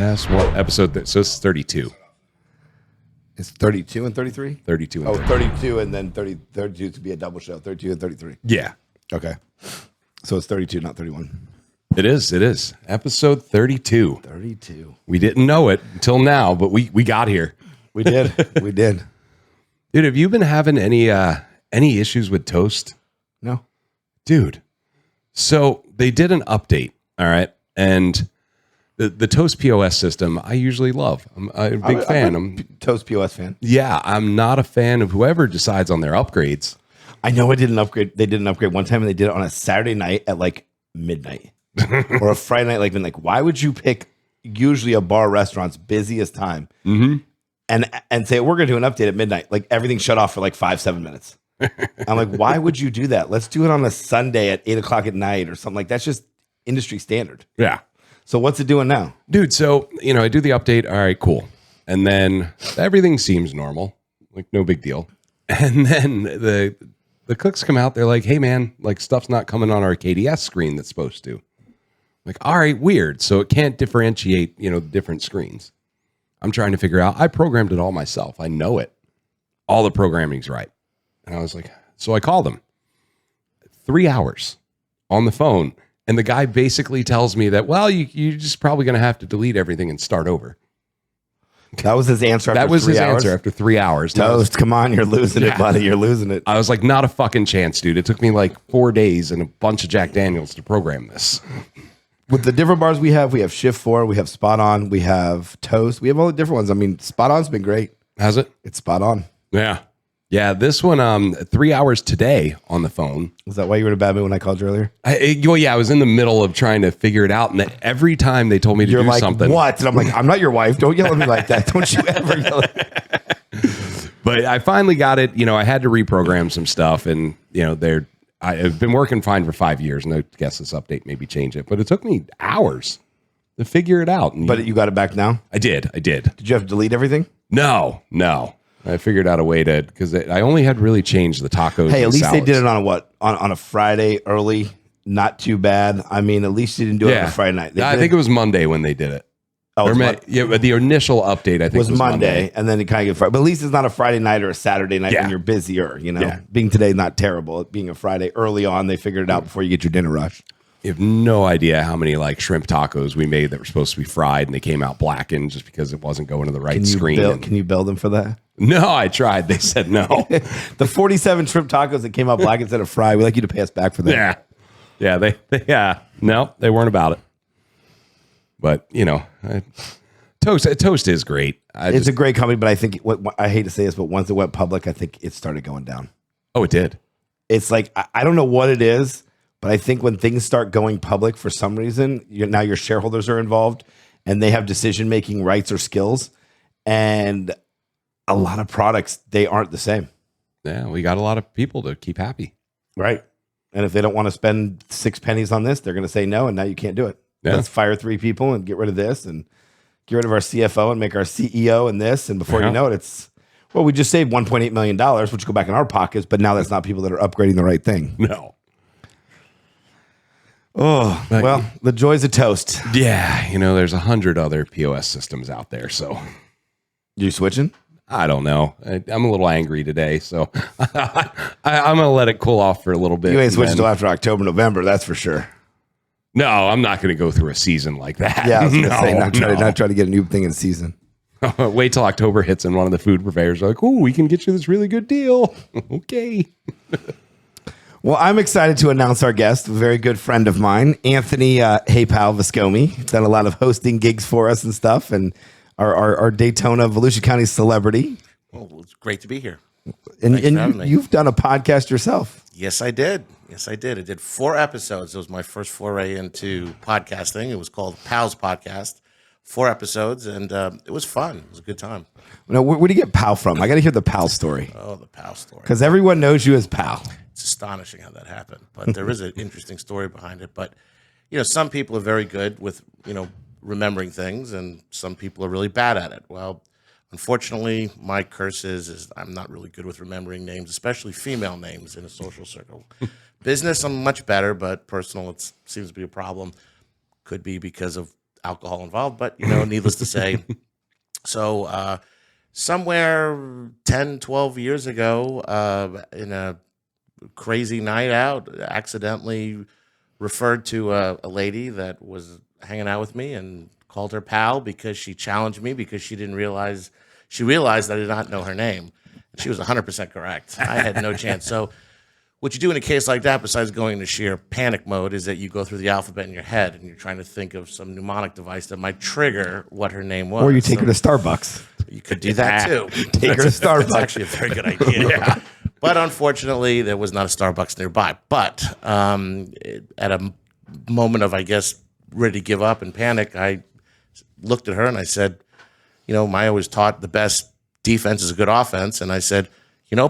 Podcast. What episode? So it's 32. It's 32 and 33? 32 and 33. 32 and then 32 to be a double show. 32 and 33. Yeah. Okay. So it's 32, not 31. It is. Episode 32. 32. We didn't know it until now, but we got here. We did. We did. Dude, have you been having any issues with Toast? No. Dude. So they did an update, all right? And the Toast POS system, I usually love. I'm a big fan. I'm a Toast POS fan. Yeah, I'm not a fan of whoever decides on their upgrades. I know I did an upgrade. They did an upgrade one time, and they did it on a Saturday night at like midnight or a Friday night like midnight. Why would you pick usually a bar or restaurant's busiest time and say, we're going to do an update at midnight? Like everything shut off for like 5-7 minutes. I'm like, why would you do that? Let's do it on a Sunday at 8 o'clock at night or something. Like that's just industry standard. Yeah. So what's it doing now? Dude, so, I do the update. All right, cool. And then everything seems normal. Like, no big deal. And then the cooks come out. They're like, hey, man, like, stuff's not coming on our KDS screen that's supposed to. Like, all right, weird. So it can't differentiate, the different screens. I'm trying to figure out. I programmed it all myself. I know it. All the programming's right. And I was like, so I called him. 3 hours on the phone. And the guy basically tells me that, well, you're just probably going to have to delete everything and start over. That was his answer after 3 hours? That was his answer after 3 hours. Toast, come on, you're losing it, buddy. You're losing it. I was like, not a fucking chance, dude. It took me like 4 days and a bunch of Jack Daniels to program this. With the different bars we have Shift 4, we have Spot On, we have Toast. We have all the different ones. I mean, Spot On's been great. Has it? It's Spot On. Yeah. Yeah, this one, 3 hours today on the phone. Was that why you were in a bad mood when I called you earlier? I was in the middle of trying to figure it out. And every time they told me to do like, something. What? And I'm like, I'm not your wife. Don't yell at me like that. Don't you ever yell at me. But I finally got it. I had to reprogram some stuff. And, I've been working fine for 5 years. And I guess this update maybe change it. But it took me hours to figure it out. And but you got it back now? I did. Did you have to delete everything? No. I figured out a way to, because I only had really changed the tacos. Hey, at least salads. they did it on on a Friday early. Not too bad. I mean, at least you didn't do it on a Friday night. I think it was Monday when they did it. Oh, but the initial update I think was Monday, and then it kind of get Friday. But at least it's not a Friday night or a Saturday night when you're busier. Being today not terrible. Being a Friday early on, they figured it out before you get your dinner rush. You have no idea how many like shrimp tacos we made that were supposed to be fried and they came out blackened just because it wasn't going to the right screen. Can you build them for that? No, I tried. They said no. The 47 shrimp tacos that came out black instead of fried, we'd like you to pay us back for that. Yeah. No, they weren't about it. But, Toast is great. It's a great company, but I think, I hate to say this, but once it went public, I think it started going down. Oh, it did? It's like, I don't know what it is, but I think when things start going public for some reason, now your shareholders are involved and they have decision-making rights or skills. And a lot of products, they aren't the same. Yeah, we got a lot of people to keep happy. Right. And if they don't want to spend 6 pennies on this, they're going to say no, and now you can't do it. Yeah. Let's fire 3 people and get rid of this and get rid of our CFO and make our CEO and this. And before you know it, we just saved $1.8 million, which go back in our pockets, but now that's not people that are upgrading the right thing. No. Oh, well, the joys of Toast. Yeah, there's 100 other POS systems out there, so. You switching? I don't know. I'm a little angry today, so I'm going to let it cool off for a little bit. You ain't switching until after October, November, that's for sure. No, I'm not going to go through a season like that. Yeah, I was going to say, not try to get a new thing in season. Wait till October hits and one of the food purveyors are like, oh, we can get you this really good deal. Okay. Well, I'm excited to announce our guest, a very good friend of mine, Anthony Hey Pal Viscomi. Done a lot of hosting gigs for us and stuff, and our Daytona, Volusia County celebrity. Well, it's great to be here. And you've done a podcast yourself. Yes, I did. I did 4 episodes. It was my first foray into podcasting. It was called Pal's Podcast. 4 episodes, and it was fun. It was a good time. Now, where do you get Pal from? I got to hear the Pal story. Oh, the Pal story. Because everyone knows you as Pal. It's astonishing how that happened, but there is an interesting story behind it. But, some people are very good with, remembering things, and some people are really bad at it. Well, unfortunately, my curse is I'm not really good with remembering names, especially female names in a social circle. Business, I'm much better, but personal, it seems to be a problem. Could be because of alcohol involved, but needless to say. So somewhere 10, 12 years ago, in a crazy night out, accidentally referred to a lady that was hanging out with me and called her pal because she challenged me because she realized I did not know her name. She was 100% correct. I had no chance. So what you do in a case like that, besides going into sheer panic mode, is that you go through the alphabet in your head and you're trying to think of some mnemonic device that might trigger what her name was. Or you take her to Starbucks. You could do that too. Take her to Starbucks. That's actually a very good idea. Yeah. But unfortunately, there was not a Starbucks nearby. But at a moment of, I guess, ready to give up and panic, I looked at her and I said, I always taught the best defense is a good offense. And I said,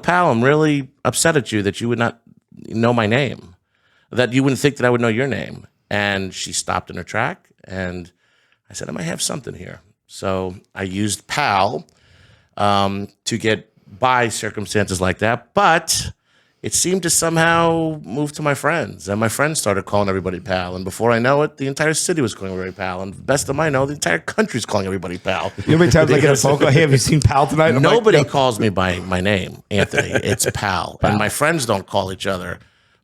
pal, I'm really upset at you that you would not know my name, that you wouldn't think that I would know your name. And she stopped in her track and I said, I might have something here. So I used pal to get by circumstances like that. But it seemed to somehow move to my friends. And my friends started calling everybody pal. And before I know it, the entire city was calling everybody pal. And best of my know, the entire country's calling everybody pal. You know how many times I get a phone call, hey, have you seen pal tonight? Nobody calls me by my name, Anthony. It's pal. And my friends don't call each other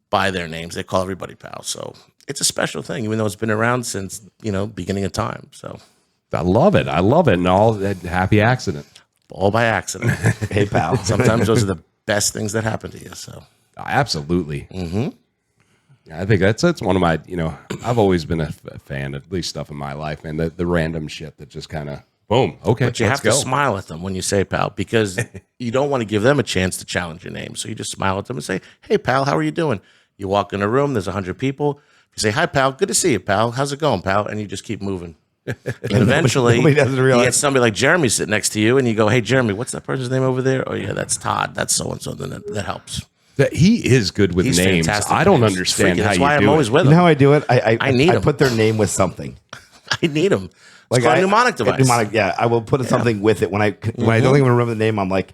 by their names. They call everybody pal. So it's a special thing, even though it's been around since, beginning of time. So I love it. And all that happy accident. All by accident. Hey, pal. Sometimes those are the best things that happen to you. So absolutely. Mm-hmm. I think that's one of my, I've always been a fan of at least stuff in my life, and the random shit that just kind of boom. Okay. But you have to smile at them when you say pal, because you don't want to give them a chance to challenge your name. So you just smile at them and say, hey pal, how are you doing? You walk in a room, there's 100 people. You say, hi pal, good to see you pal. How's it going pal? And you just keep moving. And eventually, nobody doesn't realize. You get somebody like Jeremy sitting next to you, and you go, "Hey, Jeremy, what's that person's name over there?" Oh, yeah, that's Todd. That's so and so. Then that helps. He is good with He's names. fantastic I don't with names. understand how That's you why do I'm always it. with You him. know how I do it? I need I them. put their name with something. I need them. It's called a mnemonic device. Mnemonic, yeah, I will put something with it when I don't even remember the name. I'm like,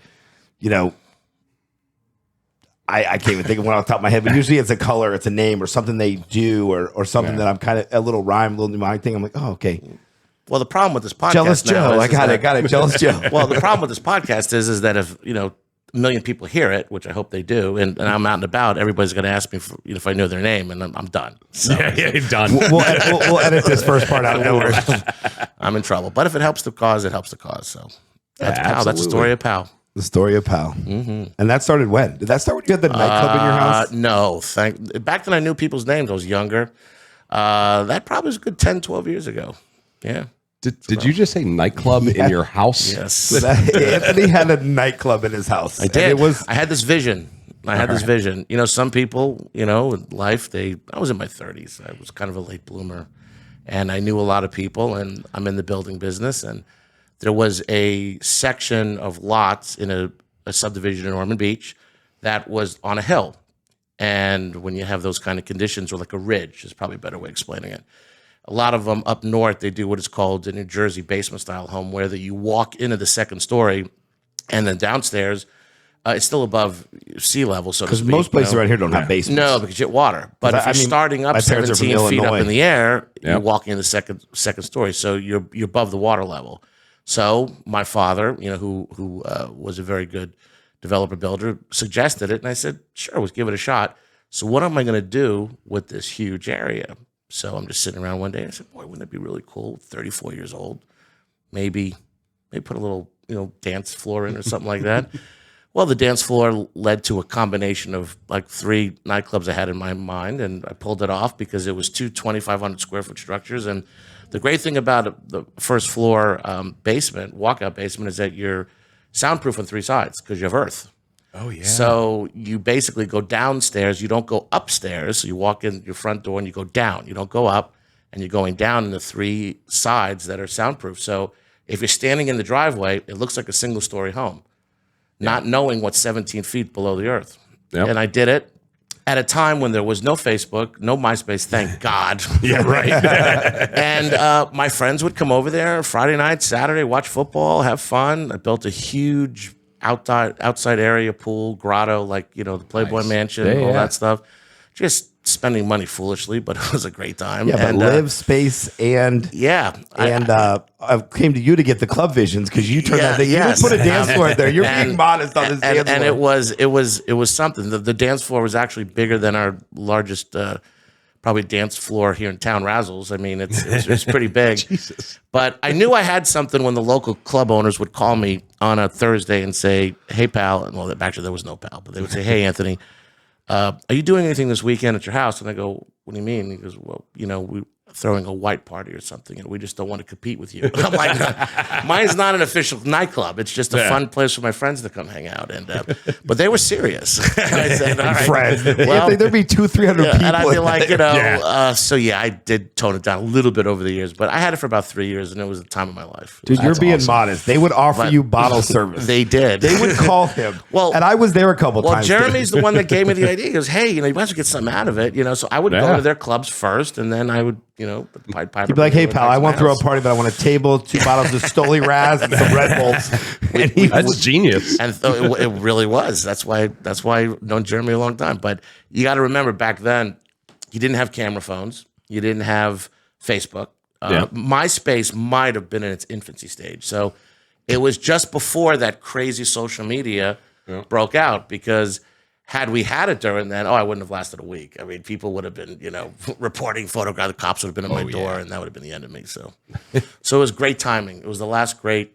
I can't even think of one off the top of my head, but usually it's a color, it's a name, or something they do, or something that I'm kind of a little rhyme, a little mnemonic thing. I'm like, oh, okay. Well, the problem with this podcast Jealous now Joe. is I got it. Jealous Joe. Well, the problem with this podcast is that if a million people hear it, which I hope they do, and I'm out and about, everybody's going to ask me if I know their name, and I'm done. So Yeah, done. We'll edit this first part out. No worries. I'm in trouble. But if it helps the cause, it helps the cause. So that's pal. That's the absolutely. story of pal. The story of pal. Mm-hmm. And that started when? Did that start when you had the nightclub in your house? No. Back then I knew people's names. I was younger. That probably was a good 10, 12 years ago. Yeah. Did you just say nightclub in your house? Yes. Anthony had a nightclub in his house. I did. And I had this vision. Some people, in life, I was in my 30s. I was kind of a late bloomer. And I knew a lot of people, and I'm in the building business. And there was a section of lots in a subdivision in Ormond Beach that was on a hill. And when you have those kind of conditions, or like a ridge is probably a better way of explaining it. A lot of them up north, they do what is called a New Jersey basement-style home, where you walk into the second story, and then downstairs, it's still above sea level. So because most places around here don't have basements. No, because you get water. But if you're starting up 17 feet up in the air, you're walking in the second story, so you're above the water level. So my father, who was a very good developer builder, suggested it, and I said, sure, let's give it a shot. So what am I going to do with this huge area? So I'm just sitting around one day and I said, boy, wouldn't it be really cool? 34 years old, maybe put a little, dance floor in or something like that. Well, the dance floor led to a combination of like 3 nightclubs I had in my mind, and I pulled it off because it was 2 2,500 square foot structures. And the great thing about the first floor walkout basement, is that you're soundproof on 3 sides because you have earth. Oh, yeah. So you basically go downstairs. You don't go upstairs. So you walk in your front door and you go down. You don't go up, and you're going down in the 3 sides that are soundproof. So if you're standing in the driveway, it looks like a single-story home, not knowing what's 17 feet below the earth. Yep. And I did it at a time when there was no Facebook, no MySpace, thank God. Yeah, right. And my friends would come over there Friday night, Saturday, watch football, have fun. I built a huge outside area, pool, grotto, like, the Playboy Mansion, all that stuff. Just spending money foolishly, but it was a great time. Yeah, but and, live space and I came to you to get the club visions because you turned that thing. Yes. You didn't put a dance floor there. You're being modest on this dance floor. And it was something. The dance floor was actually bigger than our largest probably dance floor here in town, Razzles. I mean, it's pretty big. Jesus. But I knew I had something when the local club owners would call me on a Thursday and say, "Hey, pal," and well, actually there was no pal, but they would say, "Hey, Anthony, are you doing anything this weekend at your house?" And I go, "What do you mean?" He goes, "Well, we're throwing a white party or something, and we just don't want to compete with you." I'm like, "Mine's not an official nightclub. It's just a fun place for my friends to come hang out." And but they were serious. And I said, "All right, friends. well, There'd be 200-300 people. and I'd be like, Yeah. I did tone it down a little bit over the years, but I had it for about 3 years, and it was the time of my life. Dude, you're being awesome. modest. They would offer But you bottle service. They did. They would call him. Well- and I was there a couple Well, times. Jeremy's the one that gave me the idea. He goes, "Hey, you might as well get something out of it." So I would go Yeah. to their clubs first, and then I would, put the Pied Piper. You'd be like, "Hey, would pal, come I to want my to throw a house. party, but I want a table, 2 bottles of Stoli Raz, and some Red Bulls." And he That's genius. And it really was. That's why I've known Jeremy a long time. But you got to remember, back then, you didn't have camera phones. You didn't have Facebook. MySpace might have been in its infancy stage. So it was just before that crazy social media broke out, because had we had it during then, I wouldn't have lasted a week. I mean, people would have been, reporting photographs. The cops would have been at my door, and that would have been the end of me. So it was great timing. It was the last great,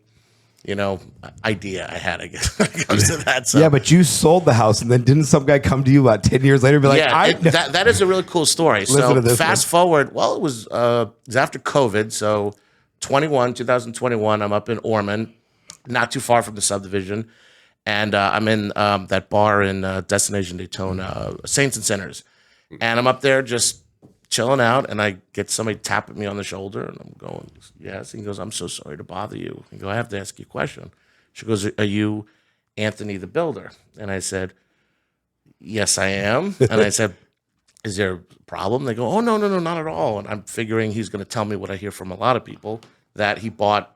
idea I had, I guess, when it comes to that. So. Yeah, but you sold the house, and then didn't some guy come to you about 10 years later and be like, that is a really cool story. Listen So to this fast forward, it was after COVID. So 2021, I'm up in Ormond, not too far from the subdivision. And I'm in that bar in Destination Daytona, Saints and Sinners. And I'm up there just chilling out, and I get somebody tapping me on the shoulder, and I'm going, "Yes." And he goes, "I'm so sorry to bother you." I go, "I have to ask you a question." She goes, "Are you Anthony the Builder?" And I said, "Yes, I am." And I said, "Is there a problem?" They go, "Oh, no, not at all." And I'm figuring he's going to tell me what I hear from a lot of people, that he bought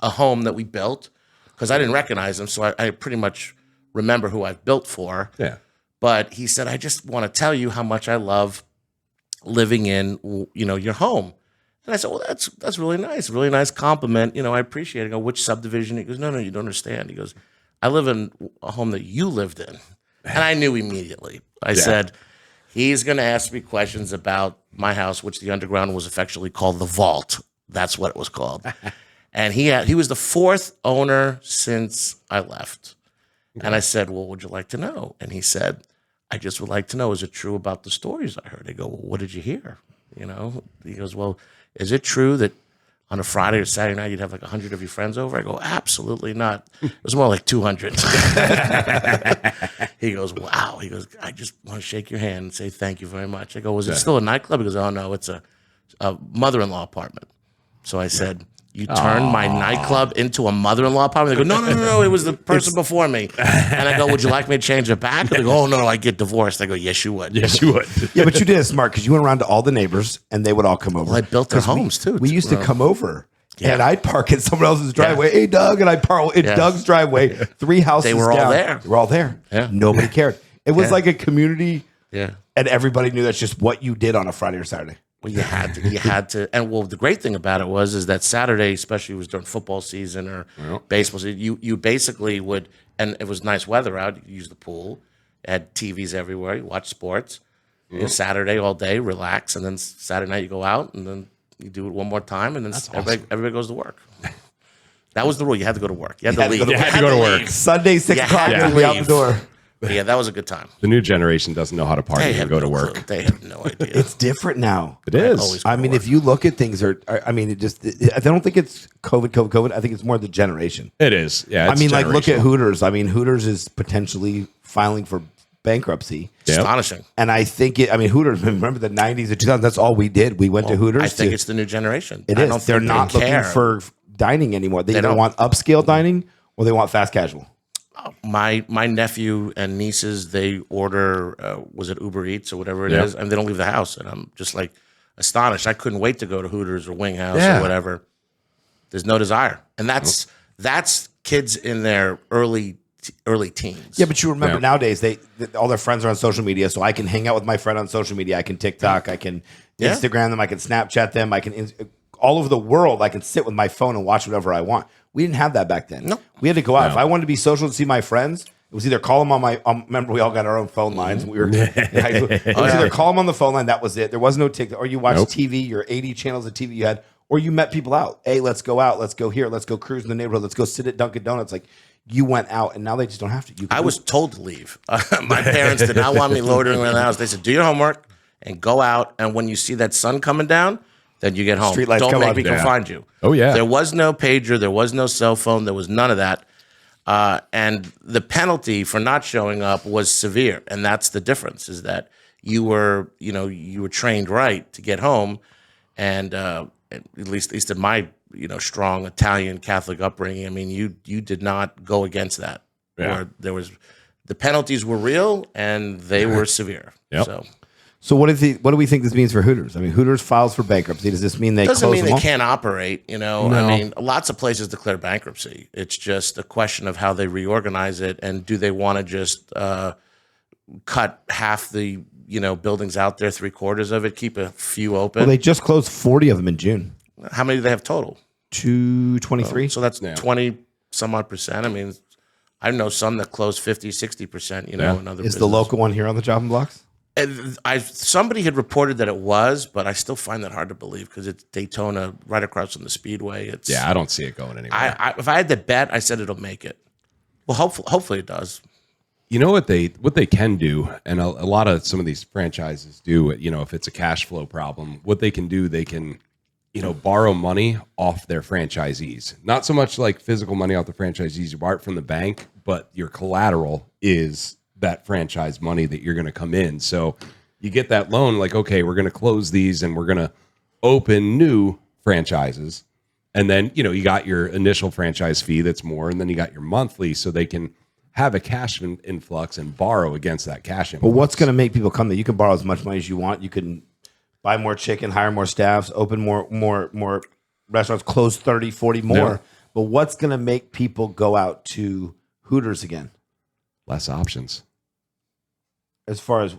a home that we built, because I didn't recognize him, so I pretty much remember who I've built for. Yeah. But he said, "I just want to tell you how much I love living in, your home." And I said, "Well, that's really nice. Really nice compliment. I appreciate it." I go, "Which subdivision?" He goes, No, you don't understand." He goes, "I live in a home that you lived in." And I knew immediately. I said, he's going to ask me questions about my house, which the underground was affectionately called the Vault. That's what it was called. And he was the 4th owner since I left. Okay. And I said, "Well, would you like to know?" And he said, "I just would like to know, is it true about the stories I heard?" I go, "Well, what did you hear?" He goes, "Well, is it true that on a Friday or Saturday night you'd have like 100 of your friends over?" I go, "Absolutely not. It was more like 200. He goes, "Wow." He goes, "I just want to shake your hand and say thank you very much." I go, "Was it still a nightclub?" He goes, "Oh, no, it's a mother-in-law apartment." So I said, "You turned my nightclub into a mother-in-law apartment?" They go, No, it was the person before me." And I go, "Would you like me to change it back?" And they go, "Oh, no, I get divorced." I go, "Yes, you would." Yes, you would. Yeah, but you did it smart, because you went around to all the neighbors, and they would all come over. Well, I built their homes, too. We used to come over. Yeah. And I'd park in someone else's driveway. "Hey, Doug," and I'd park in Doug's driveway. 3 houses They were all down. there. They were all there. Yeah. Nobody cared. It was like a community, Yeah. and everybody knew that's just what you did on a Friday or Saturday. Well, you had to. And the great thing about it is that Saturday, especially was during football season or baseball season, you basically would, and it was nice weather out, you could use the pool, had TVs everywhere, you watch sports. Saturday all day, relax, and then Saturday night you go out, and then you do it one more time, and then everybody goes to work. That was the rule. You had to go to work. You had to leave. You had to go to work. Sunday, 6 o'clock, had to you'd be out the leave. door. Yeah, that was a good time. The new generation doesn't know how to party and go to no work. clue. They have no idea. It's different now. It is. always- I mean, if you look at things, I don't think it's COVID. I think it's more the generation. It is. Yeah. I mean, like, look at generational. Hooters. I mean, Hooters is potentially filing for bankruptcy. Yep. Astonishing. And I think Hooters, remember the 90s and 2000s, that's all we did. We went to Hooters. I think it's the new generation. It I is. don't They're think not they looking care. for dining anymore. They either don't. want upscale dining or they want fast casual. My nephew and nieces, they order, was it Uber Eats or whatever it Yeah. is, and they don't leave the house. And I'm just like astonished. I couldn't wait to go to Hooters or Wing House Yeah. or whatever. There's no desire. And that's kids in their early early teens. Yeah, but you remember Yeah. nowadays all their friends are on social media, so I can hang out with my friend on social media. I can TikTok, I can Instagram them, I can Snapchat them, I can all over the world. I can sit with my phone and watch whatever I want. We didn't have that back then. No. We had to go out. If I wanted to be social and see my friends, it was either call them on my. Remember, we all got our own phone lines. And we were. It was either call them on the phone line. That was it. There was no TikTok. Or you watched TV. Your 80 channels of TV you had. Or you met people out. Hey, let's go out. Let's go here. Let's go cruise in the neighborhood. Let's go sit at Dunkin' Donuts. Like you went out, and now they just don't have to. I was told to leave. My parents did not want me loitering around the house. They said, "Do your homework and go out. And when you see that sun coming down, then you get home. Street lights Don't come make on. me come find you." Oh, yeah. There was no pager. There was no cell phone. There was none of that. And the penalty for not showing up was severe. And that's the difference, is that you were trained right to get home. And at least in my, strong Italian Catholic upbringing, I mean, you did not go against that. Yeah. The penalties were real and they were severe. Yep. So what do we think this means for Hooters? I mean, Hooters files for bankruptcy. Does this mean they doesn't close mean them they all? can't operate? I mean, lots of places declare bankruptcy. It's just a question of how they reorganize it, and do they want to just cut half the buildings out there, 3/4 of it, keep a few open. Well, they just closed 40 of them in June. How many do they have total? 223. So that's 20 some odd percent. I mean, I know some that close 50, 60%. In other Is businesses. the local one here on the chopping blocks? And somebody had reported that it was, but I still find that hard to believe because it's Daytona, right across from the Speedway. I don't see it going anywhere. If I had to bet, I said it'll make it. Well, hopefully it does. You know what they can do, and a lot of some of these franchises do. If it's a cash flow problem, what they can do, they can borrow money off their franchisees. Not so much like physical money off the franchisees. You borrow it from the bank, but your collateral is that franchise money that you're going to come in. So you get that loan, like, okay, we're going to close these and we're going to open new franchises. And then, you got your initial franchise fee that's more, and then you got your monthly, so they can have a cash influx and borrow against that cash influx. But what's going to make people come there? You can borrow as much money as you want. You can buy more chicken, hire more staffs, open more restaurants, close 30, 40 more. Yeah. But what's going to make people go out to Hooters again? Less options. As far as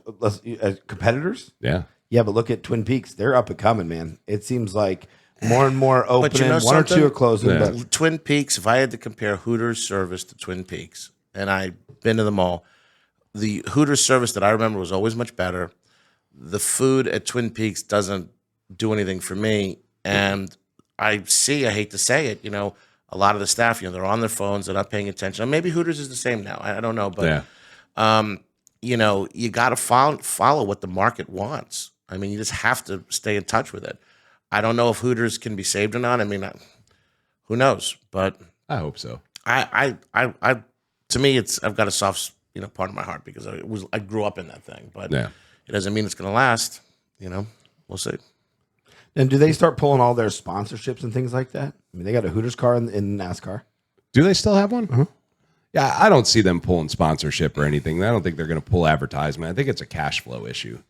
competitors? Yeah. Yeah, but look at Twin Peaks. They're up and coming, man. It seems like more and more opening. know One or two something? are closing. Yeah. But Twin Peaks, if I had to compare Hooters service to Twin Peaks, and I've been to them all, the Hooters service that I remember was always much better. The food at Twin Peaks doesn't do anything for me. And I hate to say it, a lot of the staff, they're on their phones, they're not paying attention. And maybe Hooters is the same now. I don't know. But, you got to follow what the market wants. I mean, you just have to stay in touch with it. I don't know if Hooters can be saved or not. I mean, who knows? But I hope so. To me, I've got a soft, part of my heart because I grew up in that thing. But Yeah. it doesn't mean it's going to last. We'll see. and do they start pulling all their sponsorships and things like that? I mean, they got a Hooters car in NASCAR. Do they still have one? Yeah, I don't see them pulling sponsorship or anything. I don't think they're going to pull advertisement. I think it's a cash flow issue.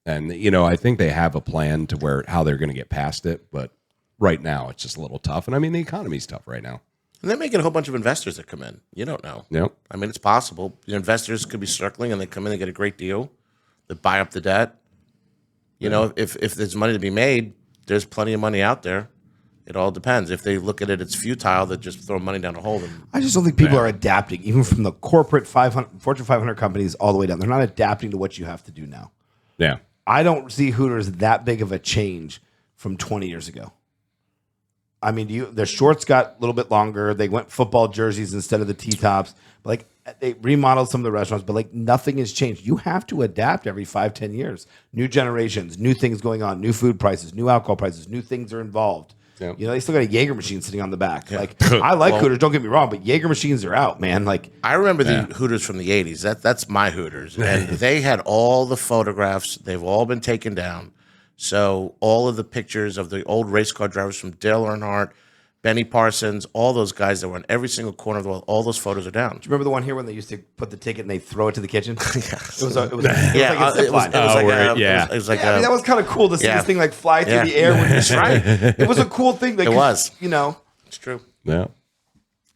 And, I think they have a plan to how they're going to get past it. But right now, it's just a little tough. And I mean, the economy's tough right now. And they're making a whole bunch of investors that come in. You don't know. Yep. I mean, it's possible. The investors could be circling and they come in and get a great deal. They buy up the debt. If there's money to be made, there's plenty of money out there. It all depends. If they look at it, it's futile to just throw money down a hole. I just don't think people are adapting, even from the corporate Fortune 500 companies all the way down. They're not adapting to what you have to do now. Yeah. I don't see Hooters that big of a change from 20 years ago. I mean, their shorts got a little bit longer. They went football jerseys instead of the T-tops. Like, they remodeled some of the restaurants, but like nothing has changed. You have to adapt every 5-10 years. New generations, new things going on, new food prices, new alcohol prices, new things are involved. Yep. They still got a Jaeger machine sitting on the back. Like, I like Hooters, don't get me wrong, but Jaeger machines are out, man. Like, I remember the Hooters from the 80s. That's my Hooters. And they had all the photographs. They've all been taken down. So all of the pictures of the old race car drivers from Dale Earnhardt, Benny Parsons, all those guys that were in every single corner of the world, all those photos are down. do you remember the one here when they used to put the ticket and they throw it to the kitchen? Yes. It was like a zip line. It was like I mean, that was kind of cool to see this thing like fly through the air. When That's right. It was a cool thing. Like, It was. It's true. Yeah.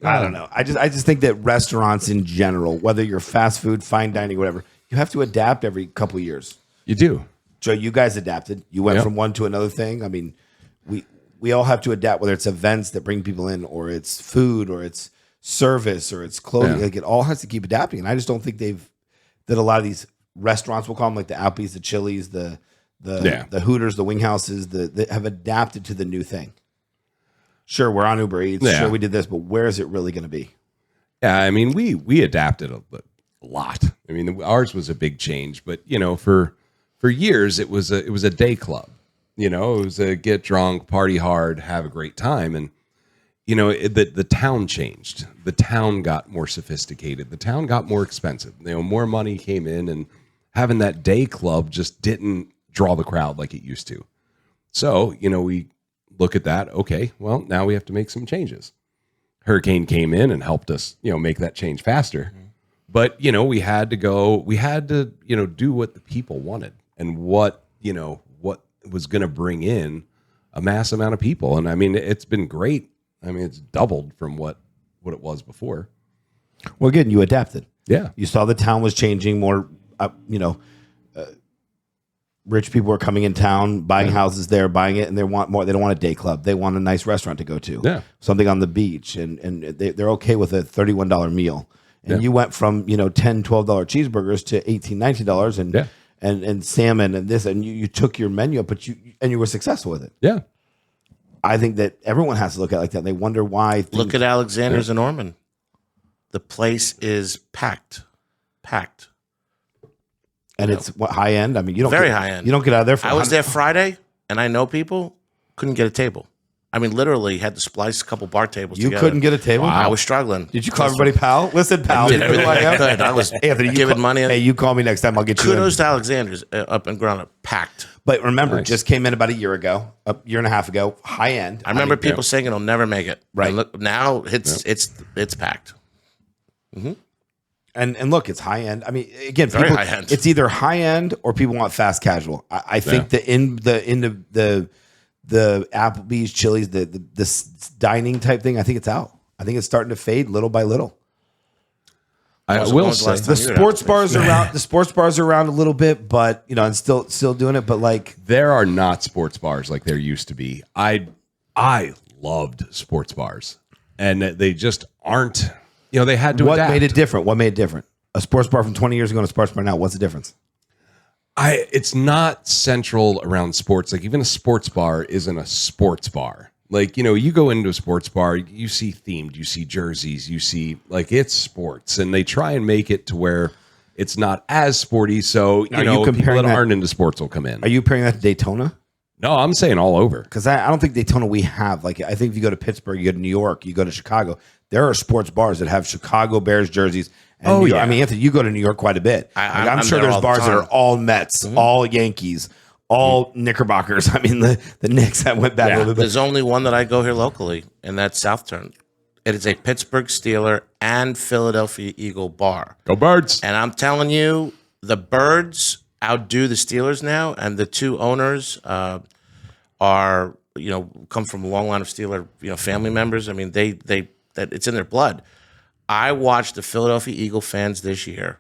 I don't know. I just think that restaurants in general, whether you're fast food, fine dining, whatever, you have to adapt every couple of years. You do. Joe, you guys adapted. You went Yep. from one to another thing. I mean, we all have to adapt, whether it's events that bring people in, or it's food, or it's service, or it's clothing. Yeah. Like it all has to keep adapting. And I just don't think that a lot of these restaurants, we'll call them like the Applebee's, the Chili's, the Hooters, the Wing Houses, that have adapted to the new thing. Sure, we're on Uber Eats. Yeah. Sure, we did this, but where is it really going to be? Yeah, I mean, we adapted a lot. I mean, ours was a big change, but for years it was a day club. It was a get drunk, party hard, have a great time, and the town changed. The town got more sophisticated. The town got more expensive. More money came in, and having that day club just didn't draw the crowd like it used to. So we look at that. Okay, well, now we have to make some changes. Hurricane came in and helped us, make that change faster. Mm-hmm. But, we had to do what the people wanted and what was going to bring in a mass amount of people. And I mean, it's been great. I mean, it's doubled from what it was before. Well, again, you adapted. Yeah. You saw the town was changing more, rich people are coming in town, buying houses there, buying it, and they want more. They don't want a day club. They want a nice restaurant to go to. Yeah. Something on the beach, and they're okay with a $31 meal. And you went from $10, $12 cheeseburgers to $18, $19, and salmon and this, and you took your menu up, but you were successful with it. Yeah. I think that everyone has to look at it like that. And they wonder why. Look at Alexander's and Norman. The place is packed. And it's what, high end. I mean, you don't Very get, high end. You don't get out of there. For I was there Friday, and I know people couldn't get a table. I mean, literally had to splice a couple bar tables. You together. couldn't get a table. I was struggling. Did you call everybody pal? Listen, pal. I did everything I could. I was Anthony, giving money. Hey, you call me next time. I'll get you. Kudos to Alexander's up and ground up, packed. But remember, just came in about a year and a half ago. High end. I remember people saying it'll never make it. Right. And look, now it's packed. Mm-hmm. And look, it's high end. I memean, again, Very high end. It's either high end or people want fast casual. I think that in the Applebee's, Chili's, the dining type thing, I think it's out. I think it's starting to fade little by little. I will say The sports bars are around. The sports bars are around a little bit, but and still doing it. But like, there are not sports bars like there used to be. I loved sports bars, and they just aren't. They had to. What adapt. made it different? What made it different? A sports bar from 20 years ago and a sports bar now. What's the difference? It's not central around sports. Like even a sports bar isn't a sports bar. Like, you go into a sports bar, you see themed, you see jerseys, you see like it's sports, and they try and make it to where it's not as sporty. So, people that aren't into sports will come in. Are you comparing that to Daytona? No, I'm saying all over. Because I don't think Daytona we have. Like, I think if you go to Pittsburgh, you go to New York, you go to Chicago, there are sports bars that have Chicago Bears jerseys. And New York. I mean, Anthony, you go to New York quite a bit. I'm sure there's bars that are all Mets, all Yankees, all Knickerbockers. I mean, the Knicks, that went back a little bit. There's only one that I go here locally, and that's Southturn. It is a Pittsburgh Steeler and Philadelphia Eagle bar. Go Birds. And I'm telling you, the Birds outdo the Steelers now, and the two owners are, come from a long line of Steeler, family members. I mean, that it's in their blood. I watched the Philadelphia Eagle fans this year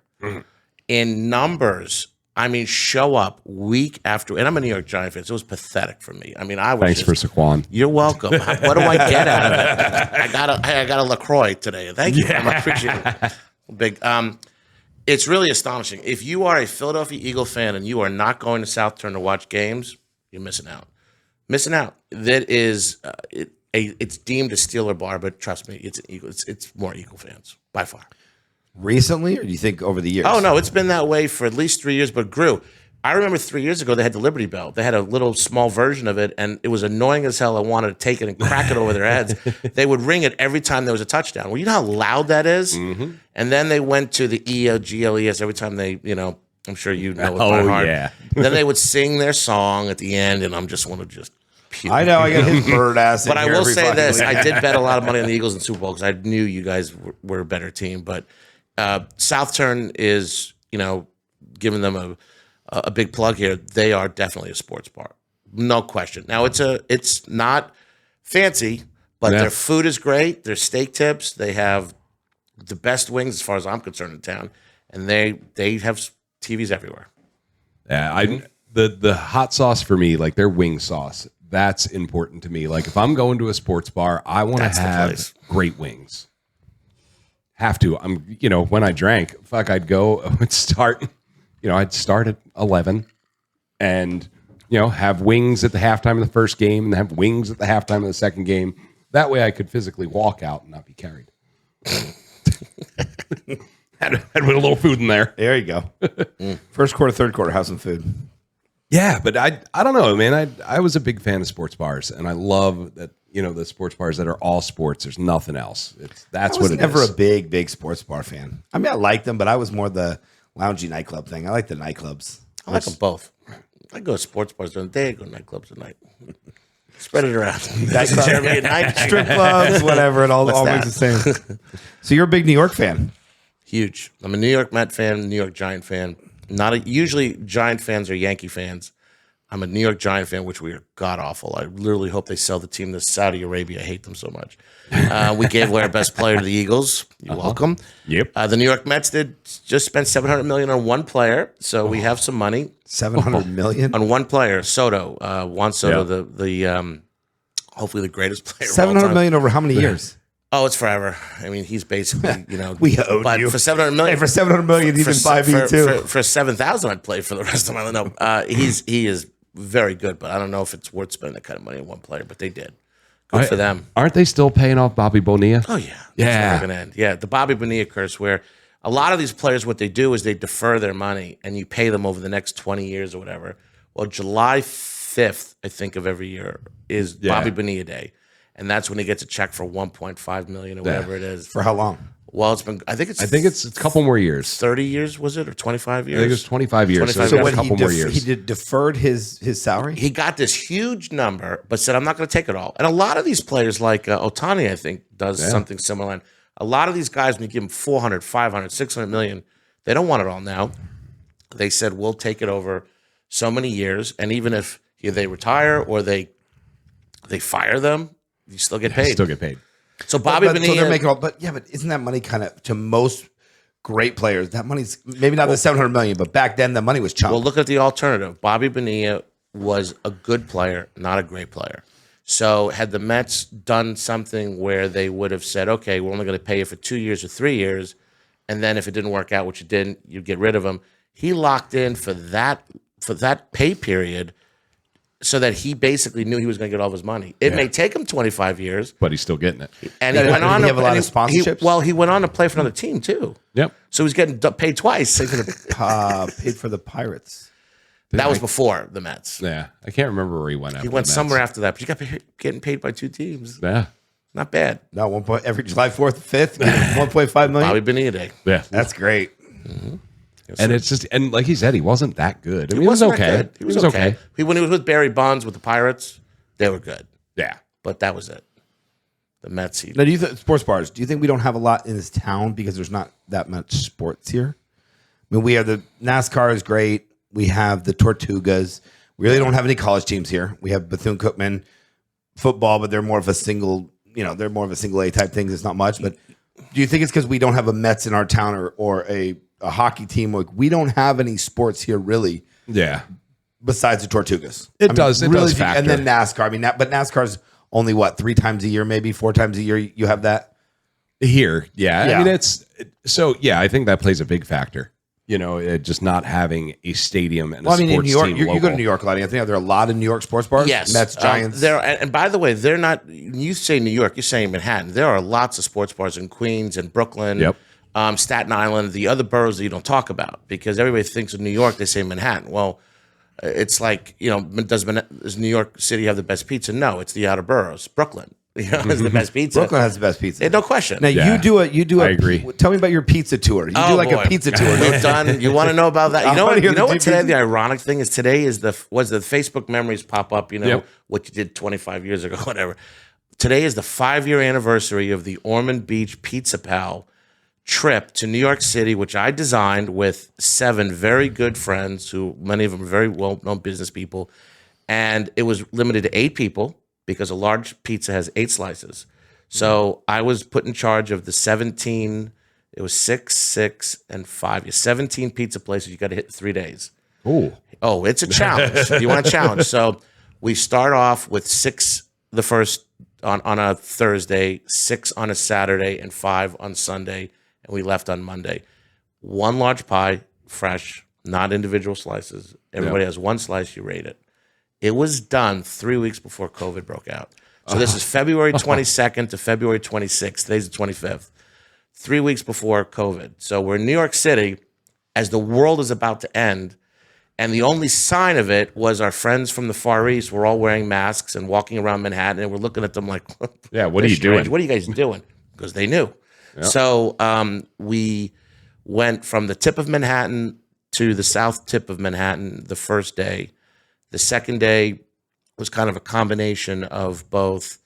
in numbers. I mean, show up week after, and I'm a New York Giant fan, so it was pathetic for me. I mean, Thanks for Saquon. You're welcome. What do I get out of it? I got a LaCroix today. Thank you. I appreciate it. Big. It's really astonishing. If you are a Philadelphia Eagle fan and you are not going to Southturn to watch games, you're missing out. That is, it's deemed a Steeler bar, but trust me, it's an Eagle. It's more Eagle fans by far. Recently, or do you think over the years? Oh, no, it's been that way for at least 3 years, but grew. I remember 3 years ago, they had the Liberty Bell. They had a little small version of it, and it was annoying as hell. I wanted to take it and crack it over their heads. They would ring it every time there was a touchdown. Well, you know how loud that is? Mm-hmm. And then they went to the ELGLES every time they, I'm sure you know it by heart. Yeah. Then they would sing their song at the end, and I want to puke. I know, I got his bird ass. But I will say this. I did bet a lot of money on the Eagles in Super Bowl because I knew you guys were a better team, but Southturn is, giving them a big plug here. They are definitely a sports bar, no question. Now it's not fancy, But Yeah. their food is great. Their steak tips. They have the best wings, as far as I'm concerned, in town, and they have TVs everywhere. Yeah, the hot sauce for me, like their wing sauce, that's important to me. Like if I'm going to a sports bar, I want to That's the have place. great wings. Have to. When I drank, I'd go, I'd start at 11 and, have wings at the halftime of the first game and have wings at the halftime of the second game. That way I could physically walk out and not be carried. had a little food in there. There you go. First quarter, third quarter, have some food. Yeah, but I don't know, man. I was a big fan of sports bars, and I love that, the sports bars that are all sports. There's nothing else. That's what it is. I was never a big sports bar fan. I mean, I liked them, but I was more the loungy nightclub thing. I like the nightclubs. I like them both. I go to sports bars during the day. I go to nightclubs at night. Spread it around. That's Jeremy at night. Strip clubs, whatever. It all makes the same. So you're a big New York fan. Huge. I'm a New York Met fan, New York Giant fan. Usually Giant fans are Yankee fans. I'm a New York Giant fan, which we are god awful. I literally hope they sell the team to Saudi Arabia. I hate them so much. We gave away our best player to the Eagles. You're welcome. Yep. The New York Mets did just spend $700 million on one player, so we have some money. $700 million On one player, Soto, Juan Soto, Yeah. the hopefully the greatest player. of all $700 time. million over how many years? Oh, it's forever. I mean, he's basically, We owed but you. for $700 million. Hey, for $700 million, he's in 5 too. For 7,000, I'd play for the rest of my life. No, he is very good, but I don't know if it's worth spending that kind of money on one player. But they did. Good for them. Aren't they still paying off Bobby Bonilla? Oh yeah, Yeah. That's never gonna end. Yeah, the Bobby Bonilla curse, where a lot of these players, what they do is they defer their money and you pay them over the next 20 years or whatever. Well, July 5th, I think, of every year is Bobby Bonilla Day, and that's when he gets a check for 1.5 million or whatever it is. For how long? Well, I think it's a couple more years. 30 years, was it, or 25 years? I think it was 25 years. 25 So years. a couple more years. He did deferred his salary? He got this huge number, but said, I'm not going to take it all. And a lot of these players, like Otani, I think, does something similar. And a lot of these guys, when you give them 400, 500, 600 million, they don't want it all now. They said, we'll take it over so many years. And even if they retire or they fire them, you still get paid. Still get paid. So Bobby So Bonilla, they're making all, but isn't that money kind of, to most great players, that money's maybe not the $700 million, but back then the money was chunk. well, look at the alternative. Bobby Bonilla was a good player, not a great player. So had the Mets done something where they would have said, okay, we're only going to pay you for 2 years or 3 years, and then if it didn't work out, which it didn't, you'd get rid of him. He locked in for that pay period so that he basically knew he was going to get all of his money. It may take him 25 years. But he's still getting it. And he went on Did he to have a lot of sponsorships? he went on to play for another team too. Yep. So he's getting paid twice. Paid for the Pirates. That was before the Mets. Yeah. I can't remember where he went. He went somewhere after that, but you got getting paid by two teams. Yeah. Not bad. No, every July 4th, 5th, 1.5 million. Bobby Bonilla Day. Yeah. That's great. And it's just, and like he said, he wasn't that good. I mean, He wasn't okay. that good. He was okay. When he was with Barry Bonds with the Pirates, they were good. Yeah. But that was it. The Mets. Now, do you think sports bars? Do you think we don't have a lot in this town because there's not that much sports here? I mean, we have the NASCAR is great. We have the Tortugas. We really don't have any college teams here. We have Bethune-Cookman football, but they're more of a single. They're more of a single A type thing. It's not much. But do you think it's because we don't have a Mets in our town or a hockey team? Like, we don't have any sports here really. Yeah. Besides the Tortugas, It does factor. and then NASCAR. I mean, but NASCAR's only 3 times a year, maybe 4 times a year. You have that Here. Yeah. Yeah. I mean, I think that plays a big factor. Just not having a stadium and a sports in New York, team you go local. to New York a lot. I think there are a lot of New York sports bars. Yes. Mets, Giants. And by the way, they're not, you say New York, you're saying Manhattan. There are lots of sports bars in Queens and Brooklyn, Yep. Staten Island, the other boroughs that you don't talk about, because everybody thinks of New York, they say Manhattan. Well, it's like, does New York City have the best pizza? No, it's the outer boroughs. Brooklyn, has the best pizza. Brooklyn has the best pizza. No question. Now Yeah. you do a. I agree. Tell me about your pizza tour. You do like boy. a pizza tour. We've done. You want to know about that? I wanna hear You know the what today? deep- The ironic thing is today is the Facebook memories pop up. Yep. What you did 25 years ago, whatever. Today is the 5-year anniversary of the Ormond Beach Pizza Pal trip to New York City, which I designed with 7 very good friends, who many of them are very well-known business people, and it was limited to 8 people because a large pizza has 8 slices. So I was put in charge of the 17. It was 6, 6, and 5. 17 pizza places you got to hit in 3 days. Oh, it's a challenge. You want a challenge. So we start off with 6 the first on a Thursday, 6 on a Saturday, and 5 on Sunday, and we left on Monday. 1 large pie, fresh, not individual slices. Everybody has 1 slice, you rate it. It was done 3 weeks before COVID broke out. So this is February 22nd to February 26th. Today's the 25th. 3 weeks before COVID. So we're in New York City as the world is about to end. And the only sign of it was our friends from the Far East were all wearing masks and walking around Manhattan. And we're looking at them like, yeah, what are you doing? What are you guys doing? Because they knew. Yep. So we went from the tip of Manhattan to the south tip of Manhattan the first day. The second day was kind of a combination of both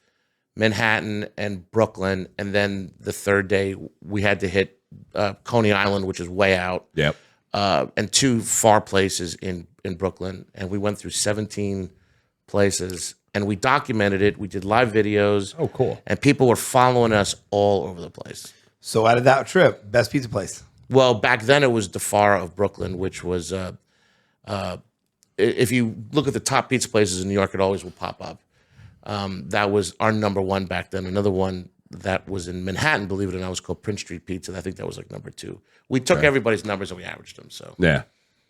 Manhattan and Brooklyn. And then the third day, we had to hit Coney Island, which is way out. Yep. And 2 far places in Brooklyn. And we went through 17 places and we documented it. We did live videos. Oh, cool. And people were following us all over the place. So out of that trip, best pizza place? Well, back then it was Defara of Brooklyn, which was, if you look at the top pizza places in New York, it always will pop up. That was our number 1 back then. Another one that was in Manhattan, believe it or not, was called Prince Street Pizza. I think that was like number 2. We took everybody's numbers and we averaged them. So yeah, it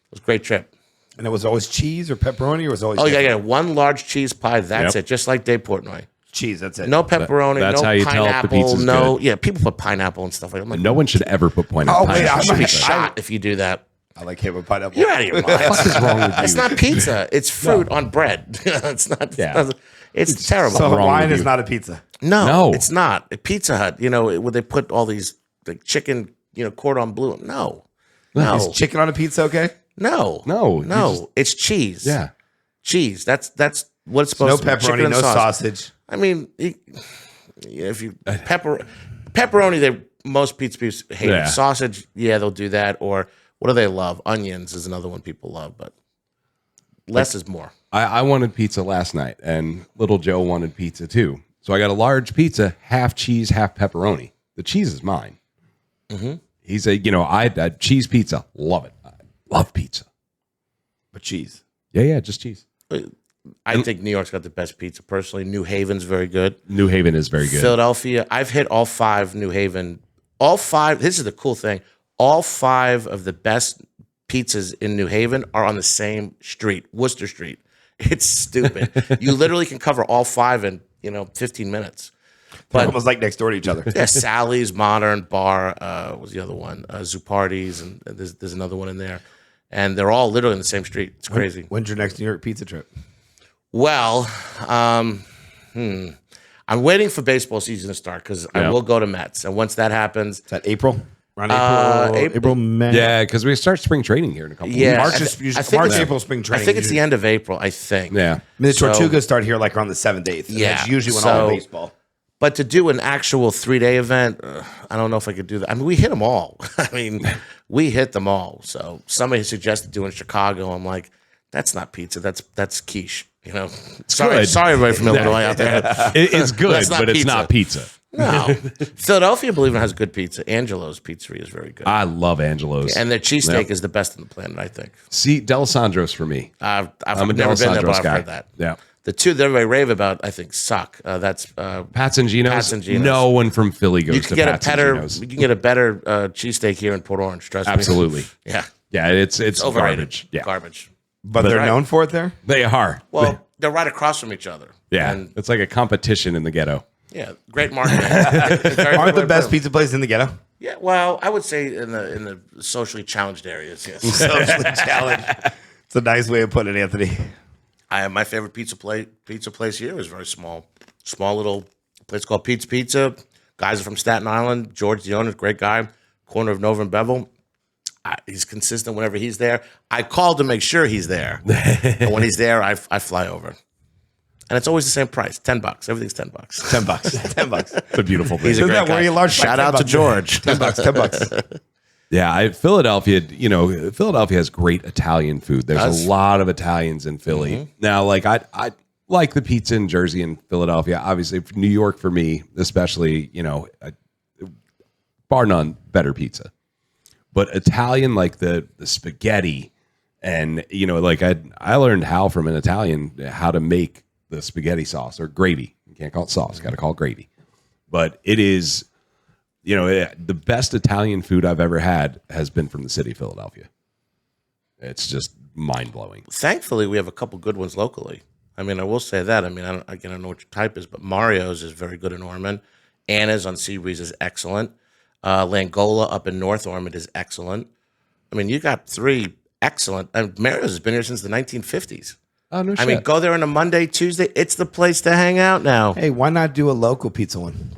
was a great trip. And it was always cheese or pepperoni, or was it always? Oh yeah, 1 large cheese pie. That's it. Just like Dave Portnoy. Cheese. That's it. No pepperoni. That's no how you pineapple. tell if the pizza's no, good. yeah. People put pineapple and stuff like that. I'm like, no one should ever put pineapple. Oh, wait, you should be shot if you do that. I like him with pineapple. You're out of your mind. What is wrong with you? It's not pizza. It's fruit on bread. It's not. Yeah. It's terrible. So wrong Hawaiian with is you? not a pizza. No, it's not. Pizza Hut, where they put all these like chicken, cordon bleu. No. Is chicken on a pizza okay? No. It's cheese. Yeah. Cheese. That's what it's supposed to be. No pepperoni, no sausage. I mean, if you pepperoni, most pizza people hate it. Sausage. Yeah, they'll do that. Or what do they love? Onions is another one people love, but less is more. I wanted pizza last night, and little Joe wanted pizza too. So I got a large pizza, half cheese, half pepperoni. The cheese is mine. Mm-hmm. He said, I had cheese pizza. Love it. I love pizza. But cheese. Yeah, just cheese. I think New York's got the best pizza personally. New Haven's very good. New Haven is very good. Philadelphia, I've hit all 5 New Haven. All 5, this is the cool thing. All 5 of the best pizzas in New Haven are on the same street, Worcester Street. It's stupid. You literally can cover all 5 in, 15 minutes. But almost like next door to each other. Yeah, Sally's, Modern, Bar, was the other one. Zupardi's, and there's another one in there. And they're all literally in the same street. It's crazy. When's your next New York pizza trip? Well, I'm waiting for baseball season to start because I will go to Mets. And once that happens... Is that April? Around April, May. Yeah, because we start spring training here in a couple weeks. March is usually April spring training. I think it's the end of April, I think. Yeah. I mean, the Tortugas start here like around the 7th, 8th. Yeah. That's usually when all the baseball. But to do an actual 3-day event, I don't know if I could do that. I mean, we hit them all. We hit them all. So somebody suggested doing Chicago. I'm like, that's not pizza. That's quiche. Sorry, everybody from Illinois out there. It's good, but it's pizza. not pizza. No. Philadelphia, believe it, has good pizza. Angelo's Pizzeria is very good. I love Angelo's. And their cheesesteak is the best on the planet, I think. See, D'Alessandro's for me. I'm a never been there, but D'Alessandro's I've guy. heard that. Yeah. The 2 that everybody rave about, I think, suck. That's Pat's and Geno's. Pat's and Geno's. No one from Philly goes you to can get Pat's a and better. Geno's. You can get a better cheesesteak here in Port Orange. Trust me. Absolutely. Yeah. Yeah, it's Overrated. garbage. Yeah. Garbage. But they're known for it there? They are. Well, they're right across from each other. Yeah. And, It's like a competition in the ghetto. yeah. Great marketing. Aren't the best pizza places in the ghetto? Yeah. Well, I would say in the socially challenged areas. Yes. Socially challenged. It's a nice way of putting it, Anthony. My favorite pizza place here is very small little place called Pizza. Guys are from Staten Island. George, the owner, great guy. Corner of Nova and Bevel. He's consistent whenever he's there. I call to make sure he's there, and when he's there, I fly over. And it's always the same price, $10. Everything's $10. $10. $10. It's a beautiful thing. He's a Isn't great that guy. where you large Shout out to George. $10. $10. Yeah, Philadelphia, Philadelphia has great Italian food. There's a lot of Italians in Philly. Now, like I like the pizza in Jersey and Philadelphia. Obviously, New York for me, especially, bar none, better pizza. But Italian, like the spaghetti, and I learned how from an Italian how to make the spaghetti sauce or gravy. You can't call it sauce; got to call it gravy. But it is, the best Italian food I've ever had has been from the city of Philadelphia. It's just mind blowing. Thankfully, we have a couple good ones locally. I mean, I will say that. I mean, I don't know what your type is, but Mario's is very good in Ormond. Anna's on Seabreeze is excellent. Langola up in North Ormond is excellent. I mean, you got 3 excellent. Mario's has been here since the 1950s. Oh, no shit. I mean, go there on a Monday, Tuesday. It's the place to hang out now. Hey, why not do a local pizza one?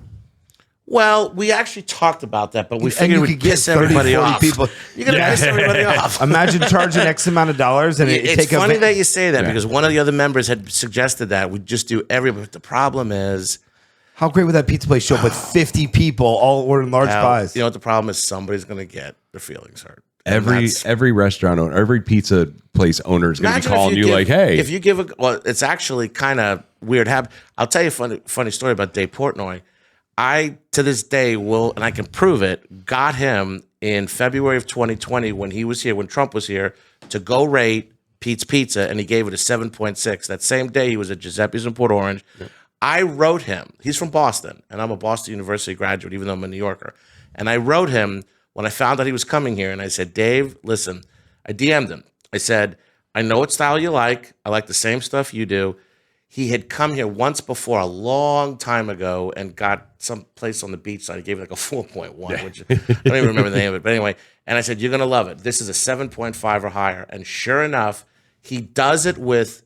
Well, we actually talked about that, but we figured we'd get piss everybody 40 off. people. You're going to piss everybody off. Imagine charging X amount of dollars and It's take funny a that you say that because one of the other members had suggested that we just do everybody. But the problem is, how great would that pizza place show up with 50 people all ordering large pies? You know what the problem is? Somebody's going to get their feelings hurt. Every restaurant owner, every pizza place owner is going to be calling you like, "Hey." If you give it's actually kind of weird. I'll tell you a funny story about Dave Portnoy. I, to this day, and I can prove it, got him in February of 2020 when he was here, when Trump was here, to go rate Pete's Pizza, and he gave it a 7.6. That same day, he was at Giuseppe's in Port Orange. Yeah. I wrote him. He's from Boston, and I'm a Boston University graduate, even though I'm a New Yorker. And I wrote him when I found out he was coming here, and I said, Dave, listen, I DM'd him. I said, I know what style you like. I like the same stuff you do. He had come here once before a long time ago and got some place on the beach side. He gave it like a 4.1, which I don't even remember the name of it. But anyway, and I said, you're going to love it. This is a 7.5 or higher. And sure enough, he does it with,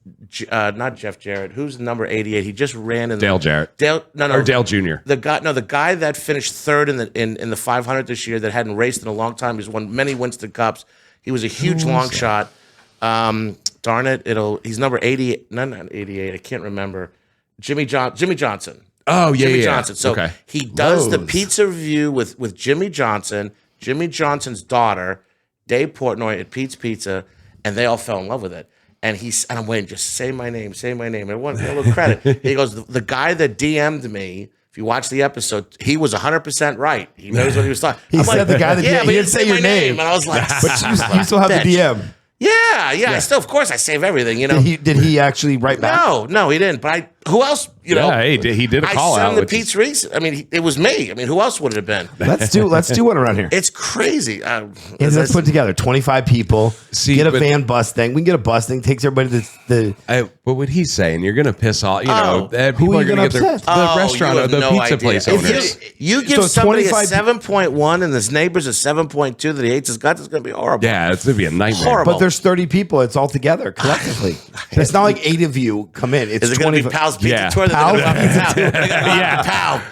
not Jeff Jarrett. Who's number 88? He just ran in Dale Jarrett. Or Dale Jr. The guy that finished third in the 500 this year that hadn't raced in a long time. He's won many Winston Cups. He was a huge long shot. Darn it! He's number 88. Not 88. I can't remember. Jimmy Johnson. Oh yeah, Jimmy yeah. Johnson. So he does the pizza review with Jimmy Johnson, Jimmy Johnson's daughter, Dave Portnoy at Pete's Pizza, and they all fell in love with it. And I'm waiting, just say my name. And I want a little credit. He goes, the guy that DM'd me. If you watch the episode, he was 100% right. He knows what he was talking. He said the guy that he didn't say your name. And I was like, but you still have the DM. Yeah. I still, of course, I save everything. You know. Did he actually write back? No, he didn't. But who else? You know. Yeah, he did a call out. I sent the Pete's Reese. I mean, it was me. I mean, who else would it have been? Let's do one around here. It's crazy. Let's put together 25 people. Get a van bus thing. We can get a bus thing. Takes everybody to the. But what he's saying, you're going to piss off. are People you going to get upset? the restaurant, the pizza place owners. You give somebody a 7.1 and his neighbor's a 7.2 that he hates his guts, it's going to be horrible. Yeah, it's going to be a nightmare. Horrible. But there's 30 people. It's all together collectively. It's not like 8 of you come in. It's Is it going to be Pal's Pizza Tour? Pal.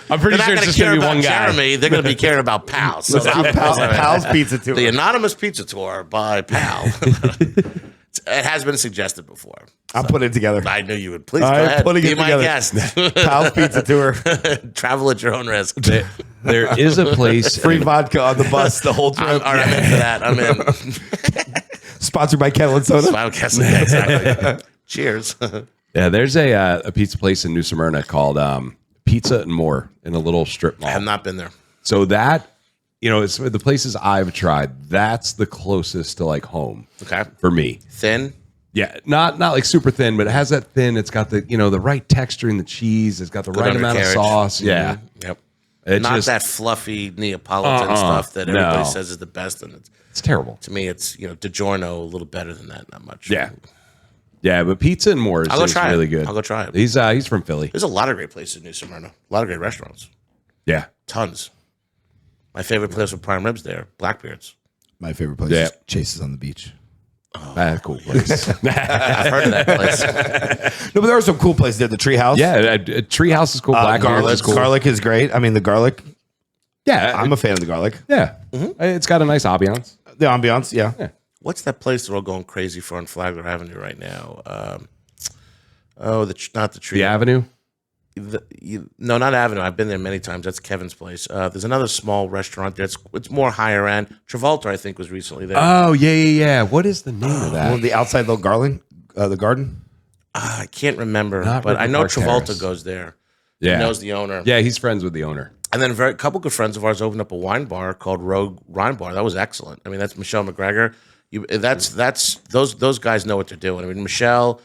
I'm pretty sure it's just going to be one guy. Jeremy, they're going to be caring about Pal. So Pal's Pizza Tour. The Anonymous Pizza Tour by Pal. It has been suggested before. I'll put it together. I knew you would. Please go ahead. Be my guest. Pal's Pizza Tour. Travel at your own risk. There is a place. Free vodka on the bus the whole trip. I'm into that. I'm in. Sponsored by Kettle and Soda. Exactly. Cheers. Yeah, there's a pizza place in New Smyrna called Pizza and More in a little strip mall. I have not been there. So that, it's the places I've tried. That's the closest to like home. Okay. For me. Thin. Yeah, not like super thin, but it has that thin. It's got the the right texture in the cheese. It's got the right amount of sauce. Mm-hmm. Yeah. Yep. It's not that fluffy Neapolitan stuff that everybody says is the best. And it's terrible. To me, it's DiGiorno a little better than that. Not much. Yeah. Yeah, but Pizza and More is really good. I'll go try it. He's from Philly. There's a lot of great places in New Smyrna. A lot of great restaurants. Yeah. Tons. My favorite place with prime ribs there, Blackbeard's. My favorite place is Chase's on the Beach. Oh, cool place. I've heard of that place. No, but there are some cool places there. The Treehouse. Yeah, Treehouse is cool. Blackbeard's is cool. Garlic is great. I mean, the garlic. Yeah. I'm a fan of the garlic. Yeah. Mm-hmm. It's got a nice ambiance. The ambiance, yeah. What's that place they're all going crazy for on Flagler Avenue right now? Not the Tree. The Avenue? No, not Avenue. I've been there many times. That's Kevin's place. There's another small restaurant there. It's more higher end. Travolta, I think, was recently there. Oh, yeah. What is the name of that? The outside little garden, the garden. I can't remember, Not but River I know Park Travolta Terrace. goes there. Yeah. He knows the owner. Yeah, he's friends with the owner. And then a couple good friends of ours opened up a wine bar called Rogue Wine Bar. That was excellent. I mean, that's Michelle McGregor. Those guys know what they're doing. I mean, Michelle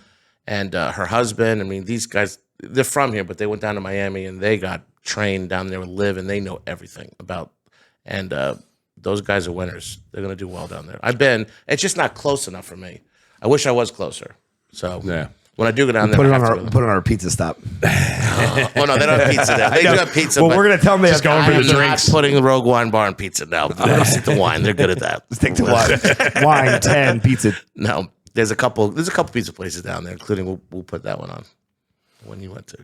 and her husband. I mean, these guys, they're from here, but they went down to Miami and they got trained down there and live, and they know everything about. And those guys are winners. They're going to do well down there. I've been. It's just not close enough for me. I wish I was closer. So Yeah. when I do go down there, Put it on our pizza stop. Oh no, they don't have pizza there. They do have pizza. Well, but we're gonna tell them they have going for I the am drinks. not putting the Rogue Wine Bar and pizza. No, let us stick to wine. They're good at that. stick to wine. Wine 10 pizza. No, there's a couple pizza places down there, including we'll put that one on when you went to.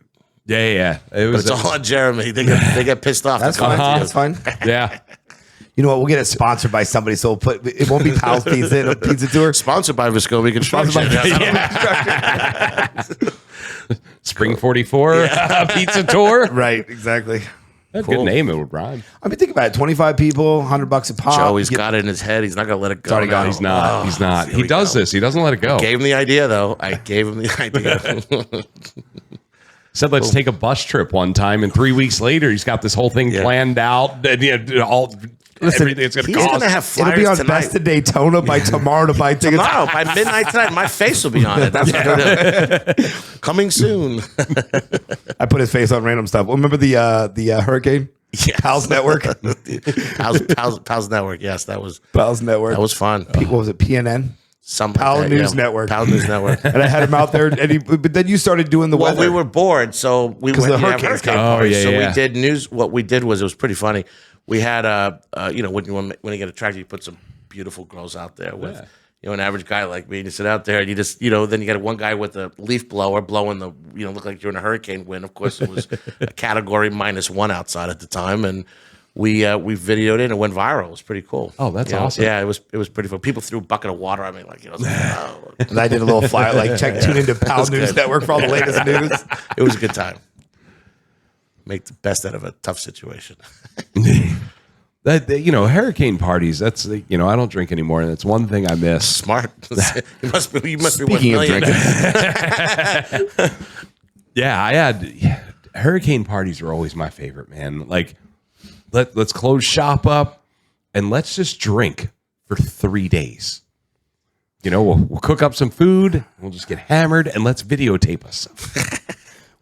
Yeah. It But was it's all on Jeremy. They get pissed off. That's to come fine. to you. That's fine. Yeah. You know what? We'll get it sponsored by somebody, so we'll put it won't be Pal's Pizza. It'll Pizza Tour. Sponsored by Viscomi Construction. Spring 44 pizza tour. Right, exactly. That's a Cool. good name. It would rhyme. I mean, think about it. 25 people, $100 a pop. Joey's got it in his head. He's not going to let it go. already gone. now. He's not. Oh, He's not. here He we does go. this. He doesn't let it go. Gave him the idea, though. I gave him the idea. Said, let's take a bus trip one time, and 3 weeks later, he's got this whole thing planned out. And, everything it's going to he's cost. gonna have It'll be flyers on tonight. Best of Daytona by tomorrow to buy tickets. Tomorrow by midnight tonight, my face will be on it. That's what they're doing. Coming soon. I put his face on random stuff. Remember the hurricane? Yes. Pals Network. Pals Network. Yes, that was Pals Network. that was fun. What was it? PNN. Something Pal like that, News Network. Pal News Network. And I had him out there, but then you started doing the Well, weather. we were bored, so we went the to have hurricanes hurricane came. parties. Oh, so yeah. we did news. What we did was, it was pretty funny. We had when you get attracted, you put some beautiful girls out there with an average guy like me. And you sit out there and you just then you got one guy with a leaf blower blowing the look like you're in a hurricane wind. Of course, it was a category -1 outside at the time, and we videoed it and it went viral. It was pretty cool. Oh, that's You know, awesome. Yeah, it was pretty fun. People threw a bucket of water at me, like oh. and I did a little flyer, like tune into Pal That's News good. Network for all the latest news. It was a good time. Make the best out of a tough situation. Hurricane parties. That's I don't drink anymore, and it's one thing I miss. Smart. You must be 1 Speaking of million. drinking, Yeah, I had hurricane parties were always my favorite, man. Like, let's close shop up and let's just drink for 3 days. We'll cook up some food, we'll just get hammered, and let's videotape us.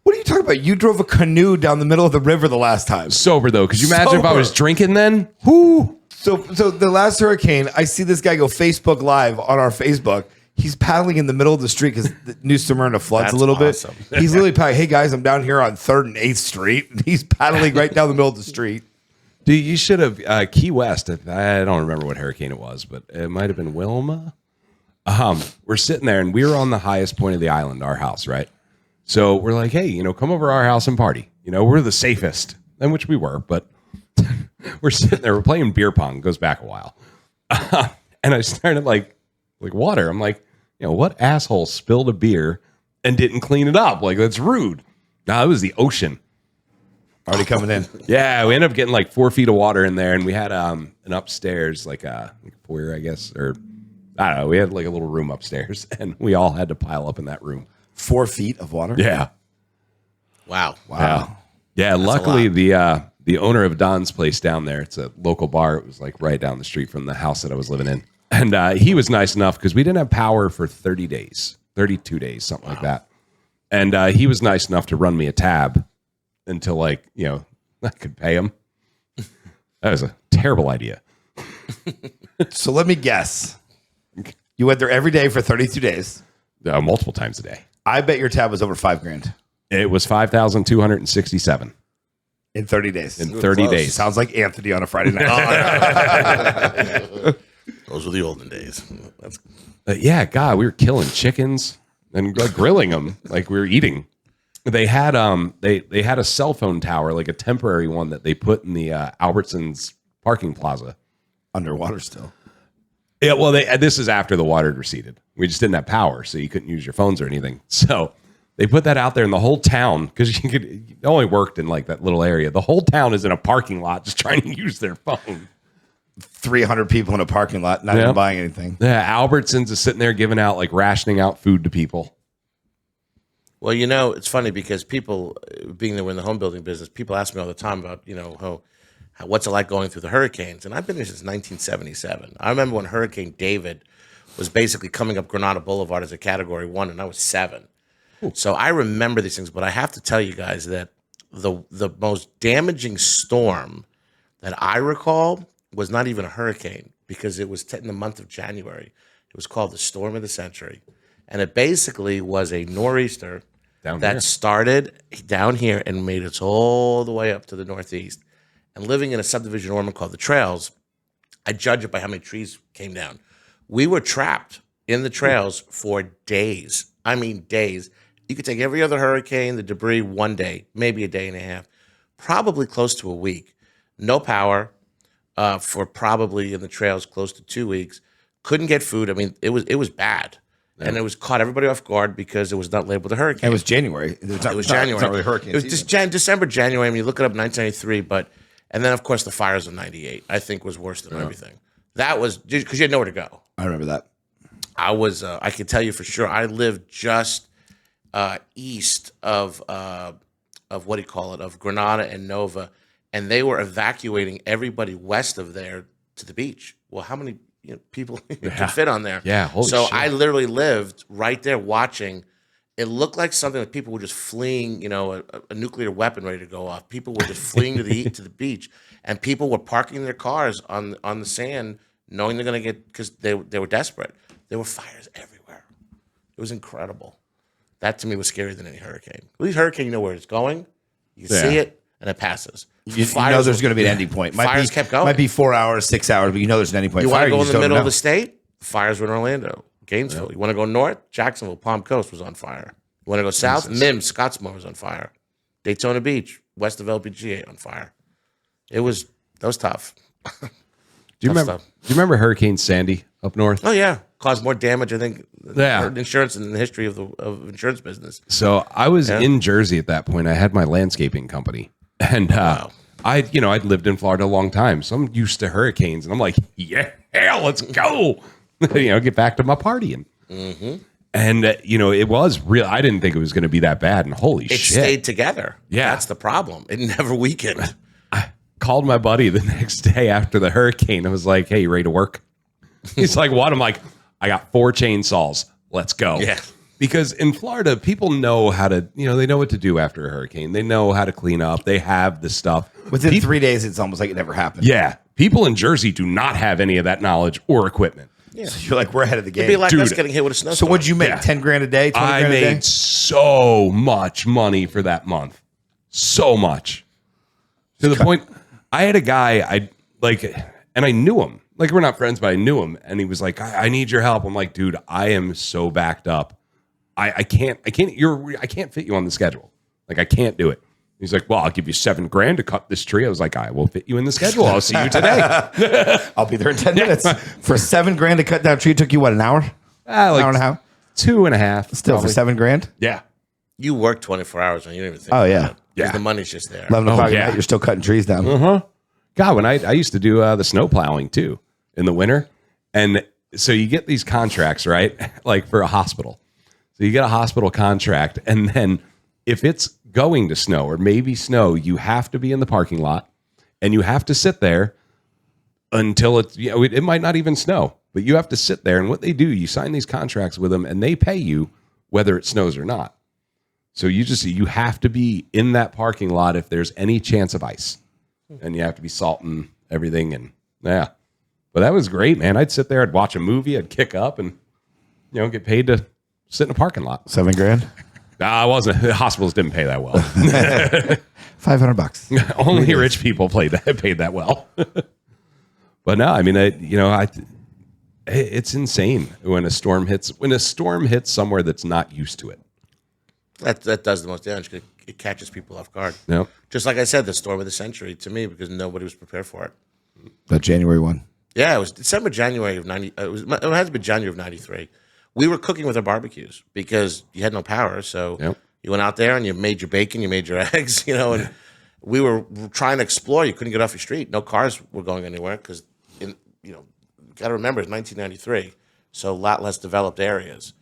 what are you talking about? You drove a canoe down the middle of the river the last time. Sober though, could you imagine if I Sober. was drinking then? Whoo! So the last hurricane, I see this guy go Facebook Live on our Facebook. He's paddling in the middle of the street because the New Smyrna floods That's a little awesome. bit. He's literally paddling. Hey guys, I'm down here on 3rd and 8th Street. And he's paddling right down the middle of the street. Dude, you should have Key West. I don't remember what hurricane it was, but it might have been Wilma. We're sitting there and we were on the highest point of the island, our house, right? So we're like, hey, come over to our house and party. We're the safest, and which we were, but we're sitting there, we're playing beer pong, goes back a while. And I started like water. I'm like, what asshole spilled a beer and didn't clean it up? Like, that's rude. No, it was the ocean. Already coming in. Yeah, we ended up getting like 4 feet of water in there, and we had an upstairs, like a foyer, I guess, or I don't know. We had like a little room upstairs, and we all had to pile up in that room. 4 feet of water? Yeah, Wow. yeah. Luckily, the owner of Don's place down there, it's a local bar. It was like right down the street from the house that I was living in, and he was nice enough because we didn't have power for 30 days, 32 days, something like that. And he was nice enough to run me a tab until I could pay him. That was a terrible idea. So let me guess. You went there every day for 32 days. Multiple times a day. I bet your tab was over $5,000 It was 5,267 in 30 days. in 30 days. Sounds like Anthony on a Friday night. Those were the olden days. That's Yeah, God, we were killing chickens and grilling them like we were eating. They had they had a cell phone tower, like a temporary one that they put in the Albertsons parking plaza. Underwater still. Yeah, well, this is after the water had receded. We just didn't have power, so you couldn't use your phones or anything. So they put that out there in the whole town because it only worked in like that little area. The whole town is in a parking lot just trying to use their phone. 300 people in a parking lot, not even buying anything. Yeah, Albertsons is sitting there giving out, like, rationing out food to people. Well, it's funny because people, being that we're in the home building business, people ask me all the time about, what's it like going through the hurricanes? And I've been here since 1977. I remember when Hurricane David was basically coming up Granada Boulevard as a Category 1, and I was 7. Ooh. So I remember these things, but I have to tell you guys that the most damaging storm that I recall was not even a hurricane, because it was in the month of January. It was called the Storm of the Century. And it basically was a nor'easter that started down here and made its all the way up to the northeast. And living in a subdivision in Ormond called the Trails, I judge it by how many trees came down. We were trapped in the trails for days. I mean, days. You could take every other hurricane, the debris, one day, maybe a day and a half, probably close to a week. No power for probably in the trails close to 2 weeks. Couldn't get food. I mean, it was bad. And it was caught everybody off guard because it was not labeled a hurricane. It was January. It was January. It's not really hurricane. It was December, January. I mean, you look it up, 1993. And then, of course, the fires of '98, I think, was worse than everything. That was because you had nowhere to go. I remember that. I can tell you for sure. I lived just east of what do you call it? Of Granada and Nova, and they were evacuating everybody west of there to the beach. Well, how many people could fit on there? Yeah. Holy so shit. I literally lived right there watching. It looked like something that people were just fleeing, a nuclear weapon ready to go off. People were just fleeing to the beach, and people were parking their cars on the sand, knowing they're going to get, because they were desperate. There were fires everywhere. It was incredible. That to me was scarier than any hurricane. At least hurricane, you know where it's going, you see it, and it passes. You know there's going to be an ending point. Fires kept going. Might be 4 hours, 6 hours, but you know there's an ending point. You want to go in the middle of the state? Fires were in Orlando, Gainesville. You want to go north? Jacksonville, Palm Coast was on fire. You want to go south? Mims, Scottsmore was on fire. Daytona Beach, west of LBGA on fire. That was tough. Do you remember Hurricane Sandy up north? Oh yeah, caused more damage, I think, than insurance in the history of insurance business. So I was in Jersey at that point. I had my landscaping company, and I'd lived in Florida a long time, so I'm used to hurricanes, and I'm like, yeah, let's go, get back to my partying. Mm-hmm. And it was real. I didn't think it was going to be that bad, and holy shit, it stayed together. Yeah, that's the problem. It never weakened. I called my buddy the next day after the hurricane. I was like, hey, you ready to work? He's like, what? I'm like, I got 4 chainsaws. Let's go. Yeah. Because in Florida, people know how to, they know what to do after a hurricane. They know how to clean up. They have the stuff. Within 3 days, it's almost like it never happened. Yeah. People in Jersey do not have any of that knowledge or equipment. Yeah. So you're like, we're ahead of the game. It'd be like us getting hit with a snowstorm. So what'd you make? 10 grand a day? 20 grand a day? I made so much money for that month. So much. To the point, I had a guy, and I knew him. Like, we're not friends, but I knew him. And he was like, I need your help. I'm like, dude, I am so backed up. I can't fit you on the schedule. Like, I can't do it. He's like, well, I'll give you $7,000 to cut this tree. I was like, I will fit you in the schedule. I'll see you today. I'll be there in 10 minutes. For $7,000 to cut down a tree, it took you what, an hour? An hour and a half? 2.5. Still probably. For $7,000? Yeah. You work 24 hours and you don't even think. Oh, yeah. About it, because the money's just there. 11 o'clock at night, you're still cutting trees down. Uh-huh. God, when I used to do the snow plowing too in the winter. And so you get these contracts, right? Like for a hospital. So you get a hospital contract, and then if it's going to snow or maybe snow, you have to be in the parking lot and you have to sit there until it might not even snow, but you have to sit there. And what they do, you sign these contracts with them and they pay you whether it snows or not. So you have to be in that parking lot if there's any chance of ice, and you have to be salting everything. And yeah, but that was great, man. I'd sit there, I'd watch a movie, I'd kick up and, get paid to sit in a parking lot. $7,000? I wasn't. The hospitals didn't pay that well. $500. Only rich people paid that well. But no, I mean, it's insane when a storm hits somewhere that's not used to it. That does the most damage. It catches people off guard. Yep. Just like I said, the storm of the century to me, because nobody was prepared for it. That January one. Yeah, it was January of 90. It had to be January of 93. We were cooking with our barbecues because you had no power. So you went out there and you made your bacon, you made your eggs, and we were trying to explore. You couldn't get off your street. No cars were going anywhere because, got to remember, it's 1993. So a lot less developed areas.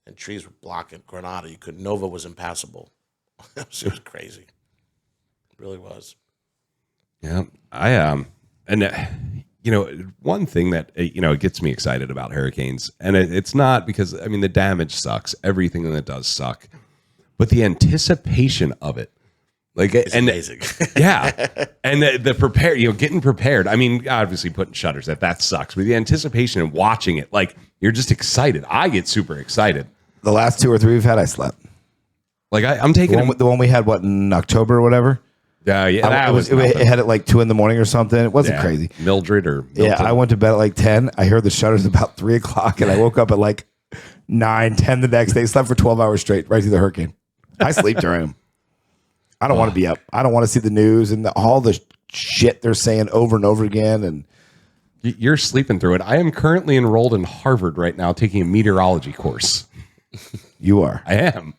and trees were blocking Granada. Nova was impassable. It was crazy. It really was. Yeah, one thing that it gets me excited about hurricanes, and it's not because the damage sucks. Everything that it does suck, but the anticipation of it, It's amazing. yeah, and the prepare, getting prepared. Obviously putting shutters that sucks, but the anticipation and watching it, you're just excited. I get super excited. The last 2 or 3 we've had, I slept. I'm taking The one we had in October or whatever. Yeah, it had it 2 a.m. or something. It wasn't crazy. Mildred or Milton. Yeah, I went to bed at 10. I heard the shutters about 3 o'clock, and I woke up at 9, 10 the next day. Slept for 12 hours straight right through the hurricane. I sleep during them. I don't want to be up. I don't want to see the news and all the shit they're saying over and over again. And you're sleeping through it. I am currently enrolled in Harvard right now, taking a meteorology course. You are. I am.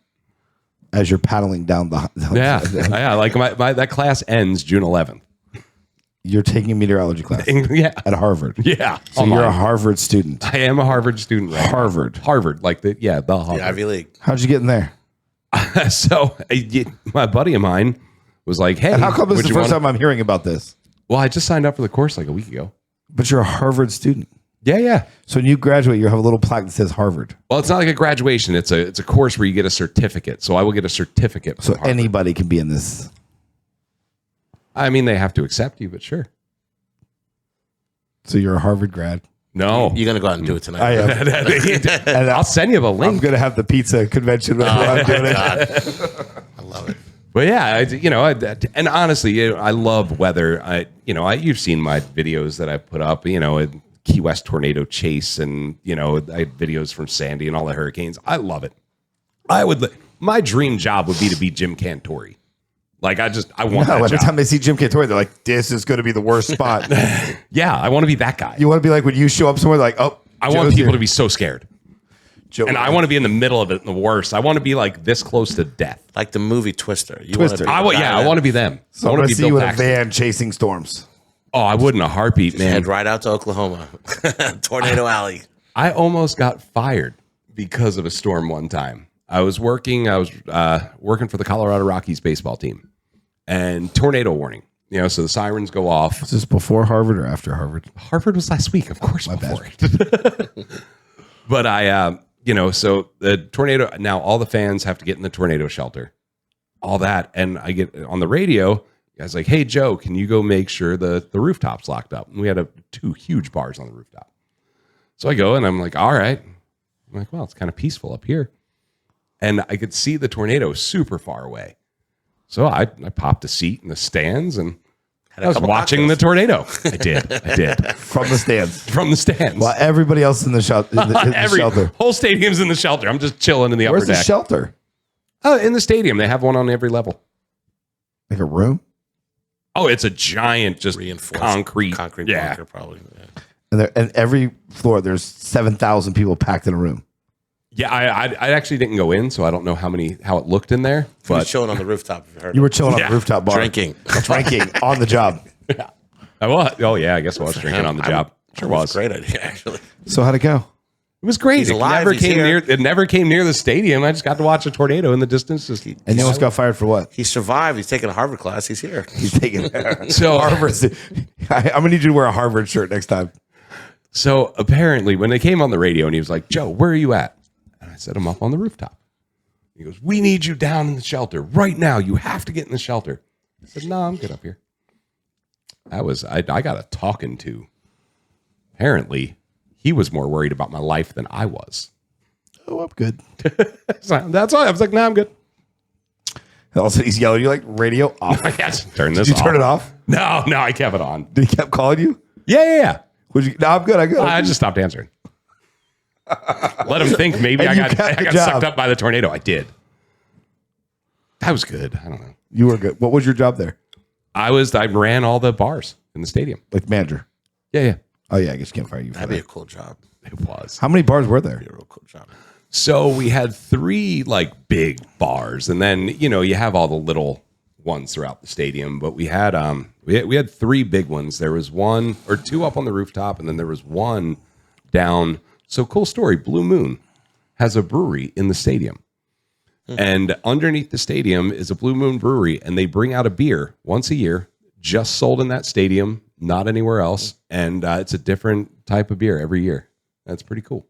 As you're paddling down the yeah. That class ends June 11th. You're taking a meteorology class. Yeah. At Harvard. Yeah. So you're a Harvard student. I am a Harvard student. Right Harvard. Now. Harvard. The Harvard. The Ivy League. How'd you get in there? So my buddy of mine was like, hey. And how come this is the first time I'm hearing about this? Well, I just signed up for the course a week ago. But you're a Harvard student. Yeah. So when you graduate, you have a little plaque that says Harvard. Well, it's not like a graduation. It's a course where you get a certificate. So I will get a certificate. So anybody can be in this. They have to accept you, but sure. So you're a Harvard grad. No. You're going to go out and do it tonight. I am. And I'll send you the link. I'm going to have the pizza convention while I'm doing it. I love it. But yeah, and honestly, I love weather. You've seen my videos that I put up, a Key West tornado chase, and I had videos from Sandy and all the hurricanes. I love it. My dream job would be to be Jim Cantori. I want that every job. time they see Jim Cantori, they're like, this is going to be the worst spot. Yeah, I want to be that guy. You want to be like when you show up somewhere, I want people to be so scared. Joe, and I want to be in the middle of it, in the worst. I want to be this close to death. Like the movie Twister. Twister. I want to be them. So I want to see you in a van chasing storms. Oh, I would in a heartbeat, man. Head right out to Oklahoma. Tornado Alley. I almost got fired because of a storm one time. I was working for the Colorado Rockies baseball team, and tornado warning. So the sirens go off. Was this before Harvard or after Harvard? Harvard was last week, of course. Before it. But so the tornado. Now all the fans have to get in the tornado shelter. All that, and I get on the radio. Guy's like, hey, Joe, can you go make sure the rooftop's locked up? And we had 2 huge bars on the rooftop. So I go and I'm like, all right. I'm like, well, it's kind of peaceful up here. And I could see the tornado super far away. So I popped a seat in the stands and I was watching the tornado. I did. From the stands. From the stands. While everybody else in the, shelter. Whole stadium's in the shelter. I'm just chilling in the upper deck. Where's the shelter? In the stadium. They have one on every level. Like a room? Oh, it's a giant, just reinforced concrete bunker, probably. Yeah. And every floor, there's 7,000 people packed in a room. Yeah, I actually didn't go in, so I don't know how it looked in there. But But chilling on the rooftop. If you heard You were chilling on the rooftop bar. drinking on the job. I was. Oh yeah, I guess I was drinking on the job. Sure was. Great idea, actually. So how'd it go? It was great. He's alive, he's here. It never came near the stam. I just got to watch a tornado in the distance. And you almost got fired for what? He survived. He's taking a Harvard class. He's here. He's taking So Harvard. I'm going to need you to wear a Harvard shirt next time. So apparently, when they came on the radio, and he was like, "Joe, where are you at?" And I said, "I'm up on the rooftop." He goes, "We need you down in the shelter right now. You have to get in the shelter." I said, "No, I'm good up here." I got a talking to. Apparently, he was more worried about my life than I was. Oh, I'm good. So that's why I was like, "No, I'm good." Also, he's yelling. You like radio off? Yes, turn this. Did you turn it off? No, I kept it on. Did he kept calling you? Yeah. Would you? No, I'm good. I just stopped answering. Let him think maybe I got sucked up by the tornado. I did. That was good. I don't know. You were good. What was your job there? I ran all the bars in the stadium. Like manager. Yeah. Oh yeah, I guess you can't fire you. That'd be a cool job. It was. How many bars were there? That'd be a real cool job. So we had 3 like big bars, and then you have all the little ones throughout the stadium. But we had 3 big ones. There was 1 or 2 up on the rooftop, and then there was 1 down. So cool story. Blue Moon has a brewery in the stadium. And underneath the stadium is a Blue Moon Brewery, and they bring out a beer once a year, just sold in that stadium, not anywhere else. And it's a different type of beer every year. That's pretty cool.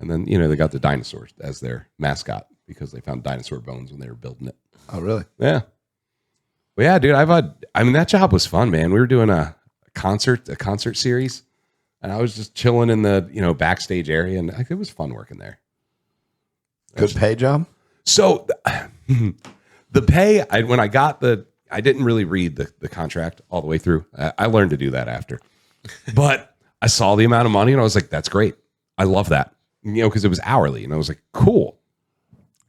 And then, they got the dinosaurs as their mascot because they found dinosaur bones when they were building it. Oh, really? Yeah. Well, yeah, dude, that job was fun, man. We were doing a concert series, and I was just chilling in the, backstage area, and it was fun working there. Good pay job? So the pay, I didn't really read the contract all the way through. I learned to do that after. But I saw the amount of money and I was like, that's great. I love that. Because it was hourly. And I was like, cool.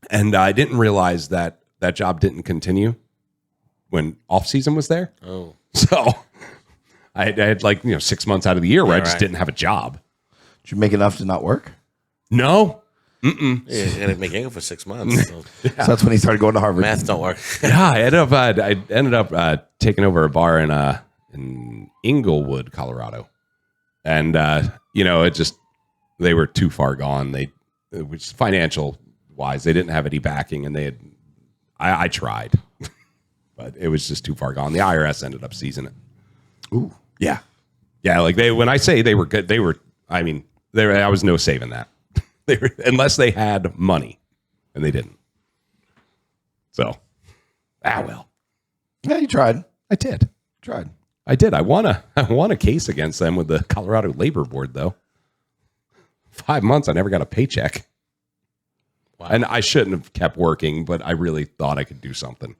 And I didn't realize that job didn't continue when off season was there. Oh. So I had 6 months out of the year where I just didn't have a job. Did you make enough to not work? No. Mm-mm. Yeah, you're gonna make income for 6 months. So. So that's when he started going to Harvard. Math don't work. Yeah, I ended up taking over a bar in Inglewood, Colorado, and they were too far gone. Which financial wise, they didn't have any backing, and I tried, but it was just too far gone. The IRS ended up seizing it. Ooh, yeah. When I say they were good, I was no saving that. Unless they had money, and they didn't. So, well. Yeah, you tried. I did. Tried. I did. I won a case against them with the Colorado Labor Board, though. 5 months, I never got a paycheck. Wow. And I shouldn't have kept working, but I really thought I could do something.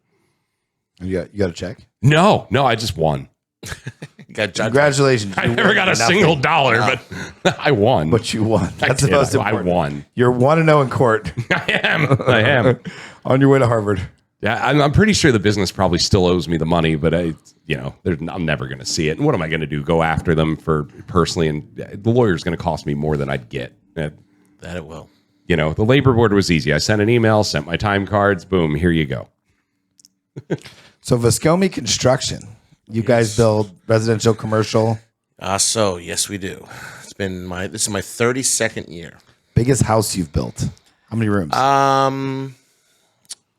You got a check? No, I just won. Congratulations. I never got a single dollar, but I won. But you won. That's the most important. I won. You're 1-0 in court. I am. On your way to Harvard. Yeah, I'm pretty sure the business probably still owes me the money, but I'm never going to see it. And what am I going to do? Go after them for personally? And the lawyer's going to cost me more than I'd get. That it will. The labor board was easy. I sent an email, sent my time cards. Boom, here you go. So Viscomi Construction. You guys build residential, commercial? Yes, we do. This is my 32nd year. Biggest house you've built? How many rooms?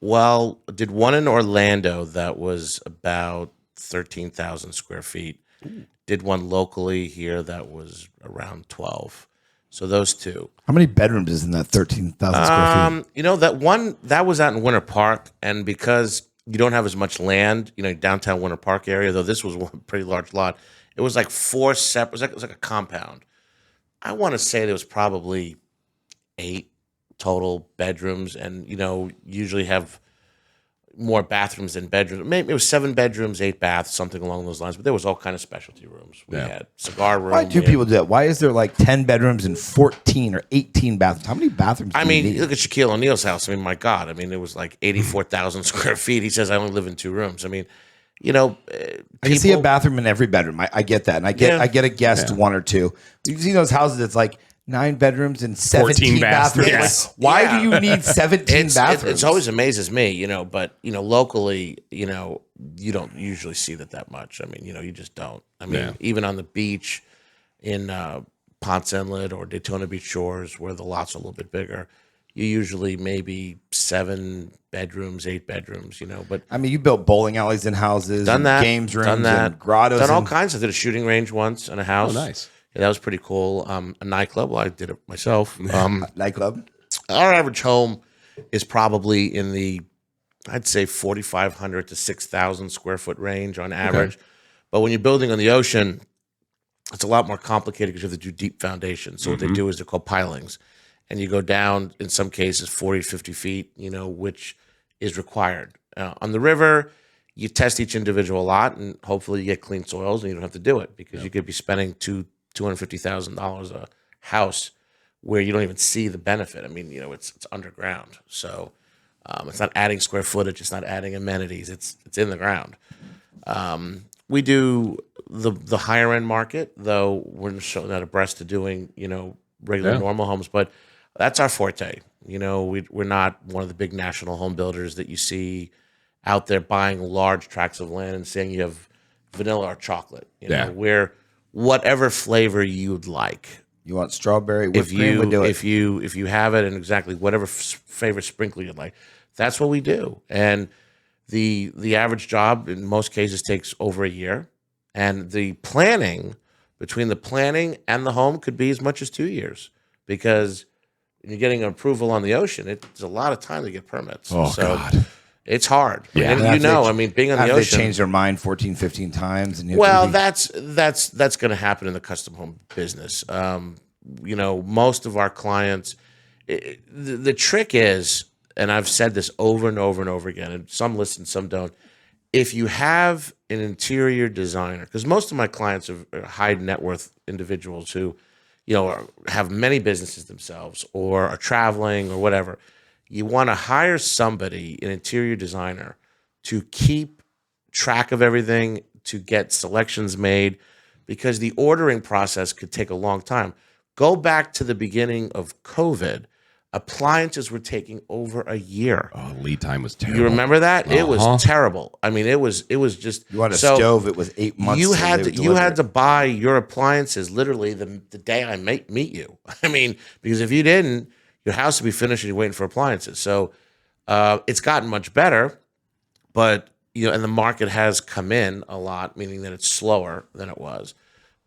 Well, I did one in Orlando that was about 13,000 square feet. Ooh. Did one locally here that was around 12. So those two. How many bedrooms is in that 13,000 square feet? That one, that was out in Winter Park, and because you don't have as much land, downtown Winter Park area, though this was one pretty large lot. It was like four separate, it was like a compound. I want to say there was probably 8 total bedrooms, and, usually have more bathrooms than bedrooms. Maybe it was 7 bedrooms, 8 baths, something along those lines, but there was all kind of specialty rooms. We had cigar room. Why do people do that? Why is there like 10 bedrooms and 14 or 18 bathrooms? How many bathrooms do you need? Look at Shaquille O'Neal's house. My God. it was like 84,000 square feet. He says, I only live in 2 rooms. I can see a bathroom in every bedroom. I get that. And I get a guest 1 or 2. You see those houses, it's like 9 bedrooms and 17 bathrooms. Yes. Like, why do you need 17 bathrooms? It's always amazes me, but locally, you don't usually see that much. You just don't. Even on the beach in Ponce Inlet or Daytona Beach Shores, where the lots are a little bit bigger, you usually maybe 7 bedrooms, 8 bedrooms, But you built bowling alleys in houses, done that, games rooms, done that, and grottos, done all kinds. I did a shooting range once in a house. Oh, nice. Yeah, that was pretty cool. A nightclub. Well, I did it myself. Nightclub. Our average home is probably in the, I'd say 4,500 to 6,000 square foot range on average. Okay. But when you're building on the ocean, it's a lot more complicated because you have to do deep foundations. So what they do is they're called pilings. And you go down, in some cases, 40, 50 feet, which is required. On the river, you test each individual lot, and hopefully you get clean soils and you don't have to do it because you could be spending $250,000 a house where you don't even see the benefit. It's underground. So it's not adding square footage. It's not adding amenities. It's in the ground. We do the higher end market, though we're not abreast to doing, regular normal homes, but that's our forte. We're not one of the big national home builders that you see out there buying large tracts of land and saying you have vanilla or chocolate. We're whatever flavor you'd like. You want strawberry whipped if cream? We'll do you it. if you have it in exactly whatever favorite sprinkle you'd like, that's what we do. And the average job in most cases takes over a year, and the planning between the planning and the home could be as much as 2 years, because when you're getting an approval on the ocean, it's a lot of time to get permits. Oh, so God. it's hard. Yeah. And After I mean, being on the Have they ocean. changed their mind 14, 15 times? And you have Well, to that's going to happen in the custom home business. Most of our clients, the trick is, and I've said this over and over and over again, and some listen, some don't. If you have an interior designer, because most of my clients are high net worth individuals who, have many businesses themselves or are traveling or whatever, you want to hire somebody, an interior designer, to keep track of everything, to get selections made, because the ordering process could take a long time. Go back to the beginning of COVID. Appliances were taking over a year. Oh, lead time was terrible. You remember that? It was terrible. I mean, it was just. You want a stove? It was 8 months. You till had they to would you deliver had it. to buy your appliances literally the day I meet you. I mean, because if you didn't, your house would be finished and you're waiting for appliances. So it's gotten much better, but and the market has come in a lot, meaning that it's slower than it was.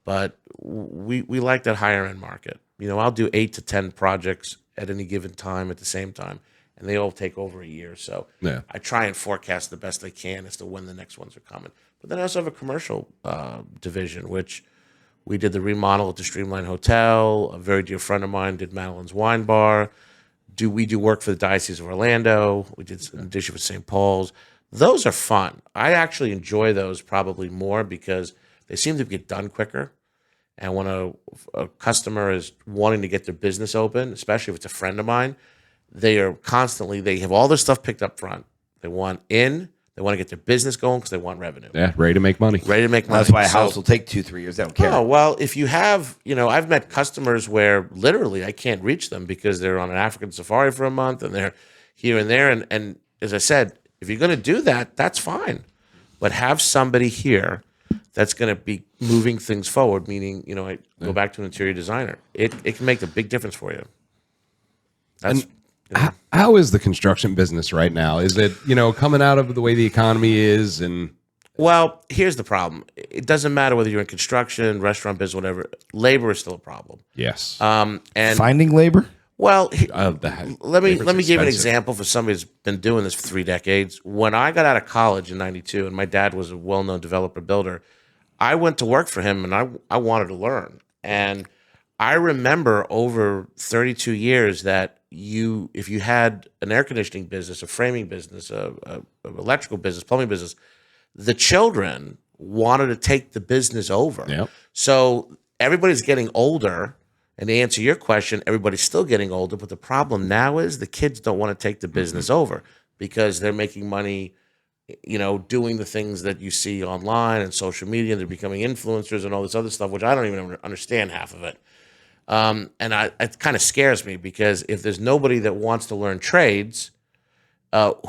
But we like that higher end market. I'll do 8 to 10 projects at any given time at the same time, and they all take over a year. So Yeah. I try and forecast the best I can as to when the next ones are coming. But then I also have a commercial division, which we did the remodel at the Streamline Hotel. A very dear friend of mine did Madeline's Wine Bar. We do work for the Diocese of Orlando. We did an addition for St. Paul's. Those are fun. I actually enjoy those probably more because they seem to get done quicker. And when a customer is wanting to get their business open, especially if it's a friend of mine, they have all their stuff picked up front. They want they want to get their business going because they want revenue. Yeah, ready to make money. Ready to make money. That's why a So- house will take 2-3 years. They don't care. Oh, well, if you have, I've met customers where literally I can't reach them because they're on an African safari for a month and they're here and there. And as I said, if you're going to do that, that's fine. But have somebody here that's going to be moving things forward, meaning, I go back to an interior designer. It can make a big difference for you. That's, How is the construction business right now? Is it, coming out of the way the economy is? And well, here's the problem. It doesn't matter whether you're in construction, restaurant business, whatever. Labor is still a problem. yes. And Finding labor? well, let me labor's give you an expensive. example for somebody who's been doing this for 3 decades. When I got out of college in '92, and my dad was a well-known developer builder, I went to work for him, and I wanted to learn. And I remember over 32 years that if you had an air conditioning business, a framing business, a electrical business, plumbing business, the children wanted to take the business over. Yep. So everybody's getting older. And to answer your question, everybody's still getting older, but the problem now is the kids don't want to take the business over because they're making money, doing the things that you see online and social media. They're becoming influencers and all this other stuff, which I don't even understand half of it. And it kind of scares me because if there's nobody that wants to learn trades,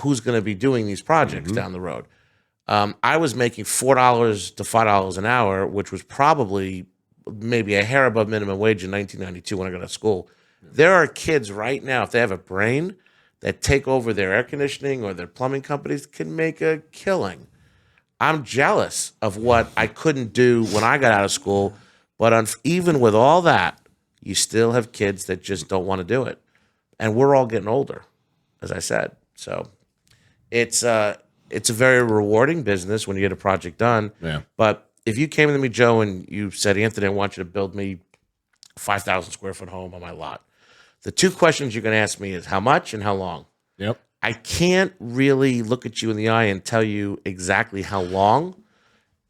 who's going to be doing these projects down the road? I was making $4 to $5 an hour, which was probably maybe a hair above minimum wage in 1992 when I got out of school. There are kids right now, if they have a brain, that take over their air conditioning or their plumbing companies can make a killing. I'm jealous of what I couldn't do when I got out of school, but even with all that, you still have kids that just don't want to do it. And we're all getting older, as I said. So it's a very rewarding business when you get a project done. Yeah. But if you came to me, Joe, and you said, Anthony, I want you to build me a 5,000 square foot home on my lot, the 2 questions you're going to ask me is how much and how long. Yep. I can't really look at you in the eye and tell you exactly how long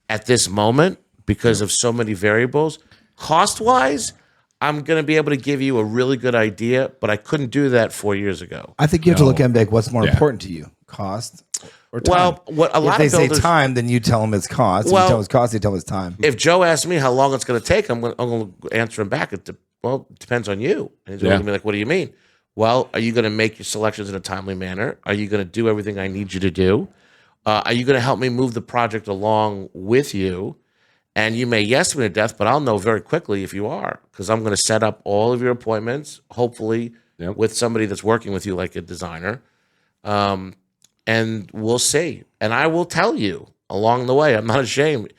at this moment because of so many variables. Cost-wise, I'm going to be able to give you a really good idea, but I couldn't do that 4 years ago. I think you have to look at it and be like, what's more Yeah. important to you? Cost or time? Well, what a if lot they of builders say time, then you tell them it's cost. If Well- you tell them it's cost, they tell them it's time. if Joe asks me how long it's going to take, I'm going to answer him back. It depends on you. And he's going to be like, what do you mean? Well, are you going to make your selections in a timely manner? Are you going to do everything I need you to do? Are you going to help me move the project along with you? And you may yes me to death, but I'll know very quickly if you are, because I'm going to set up all of your appointments, hopefully with somebody that's working with you like a designer. And we'll see. And I will tell you along the way, I'm not ashamed.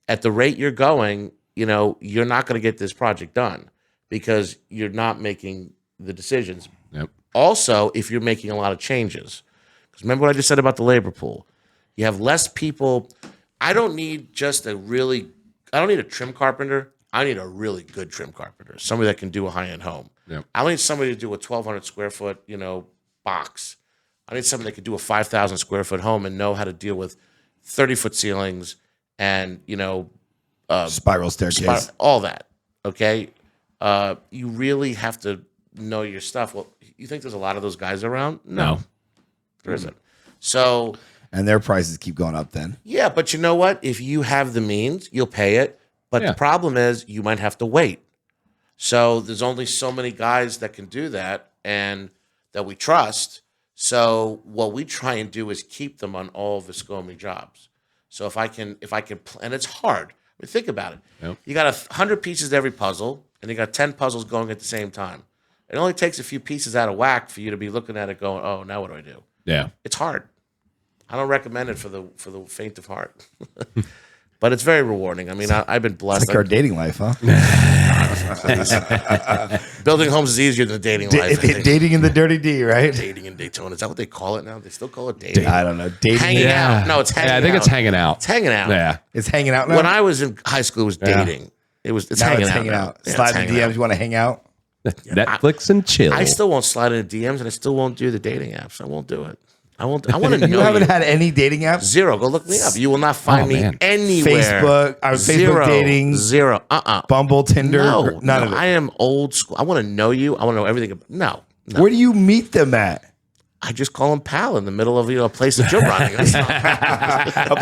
At the rate you're going, you're not going to get this project done because you're not making the decisions. Yep. Also, if you're making a lot of changes. Because remember what I just said about the labor pool. You have less people. I don't need a trim carpenter. I need a really good trim carpenter. Somebody that can do a high-end home. Yep. I don't need somebody to do a 1,200 square foot, box. I need somebody that could do a 5,000 square foot home and know how to deal with 30-foot ceilings and, Spiral staircase. all that. Okay. You really have to know your stuff. Well, you think there's a lot of those guys around? No. There isn't. So, and their prices keep going up then. yeah, but you know what? If you have the means, you'll pay it. But the problem is you might have to wait. So there's only so many guys that can do that and that we trust. So what we try and do is keep them on all Viscomi jobs. So if I can, and it's hard. I mean, think about it. Yep. You got 100 pieces to every puzzle, and you got 10 puzzles going at the same time. It only takes a few pieces out of whack for you to be looking at it going, oh, now what do I do? Yeah. It's hard. I don't recommend it for the faint of heart. But it's very rewarding. I mean, I've been blessed. It's like our dating life, huh? Building homes is easier than dating life. I think. Dating in the dirty D, right? Dating in Daytona. Is that what they call it now? They still call it dating. I don't know. Dating. Hanging out. No, it's hanging out. I think it's hanging out. It's hanging out. Yeah. It's hanging out now. When I was in high school, it was dating. It's now hanging it's out. hanging now. out. Yeah, Slide it's the hanging DMs. out. You want to hang out? Netflix and chill. I still won't slide into DMs, and I still won't do the dating apps. I won't do it. I want to know You haven't had any dating apps? Zero. Go look me up. You will not find me man. anywhere. Facebook dating. Zero. Bumble, Tinder. No. None of it. I am old school. I want to know you. I want to know everything. No. Where do you meet them at? I just call him pal in the middle of a place that you're running.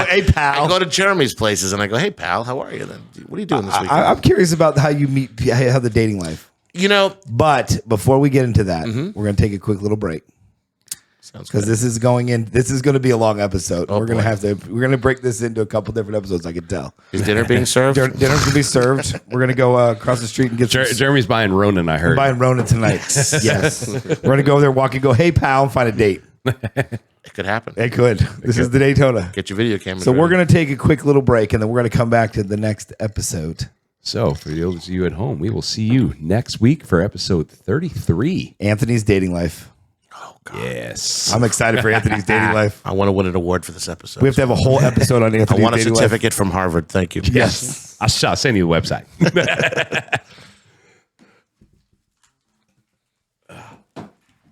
Hey, pal. I go to Jeremy's places and I go, hey pal, how are you? Then what are you doing this weekend? I'm curious about how you meet, how the dating life. But before we get into that, we're going to take a quick little break. Sounds because good. this is going to be a long episode. Oh, we're going to break this into a couple different episodes. I can tell. Is dinner being served? Dinner's going to be served. We're going to go across the street and get Jeremy's buying Ronin, I heard. I'm buying Ronin tonight. Yes. We're going to go there, walk and go, hey, pal, and find a date. It could happen. It could. This is the Daytona. Get your video camera. So we're going to take a quick little break, and then we're going to come back to the next episode. So for those of you at home, we will see you next week for episode 33. Anthony's dating life. Oh, God. Yes. I'm excited for Anthony's dating life. I want to win an award for this episode. We have to have a whole episode on Anthony's I want a dating life. certificate from Harvard. Thank you. Yes. I'll send you the website.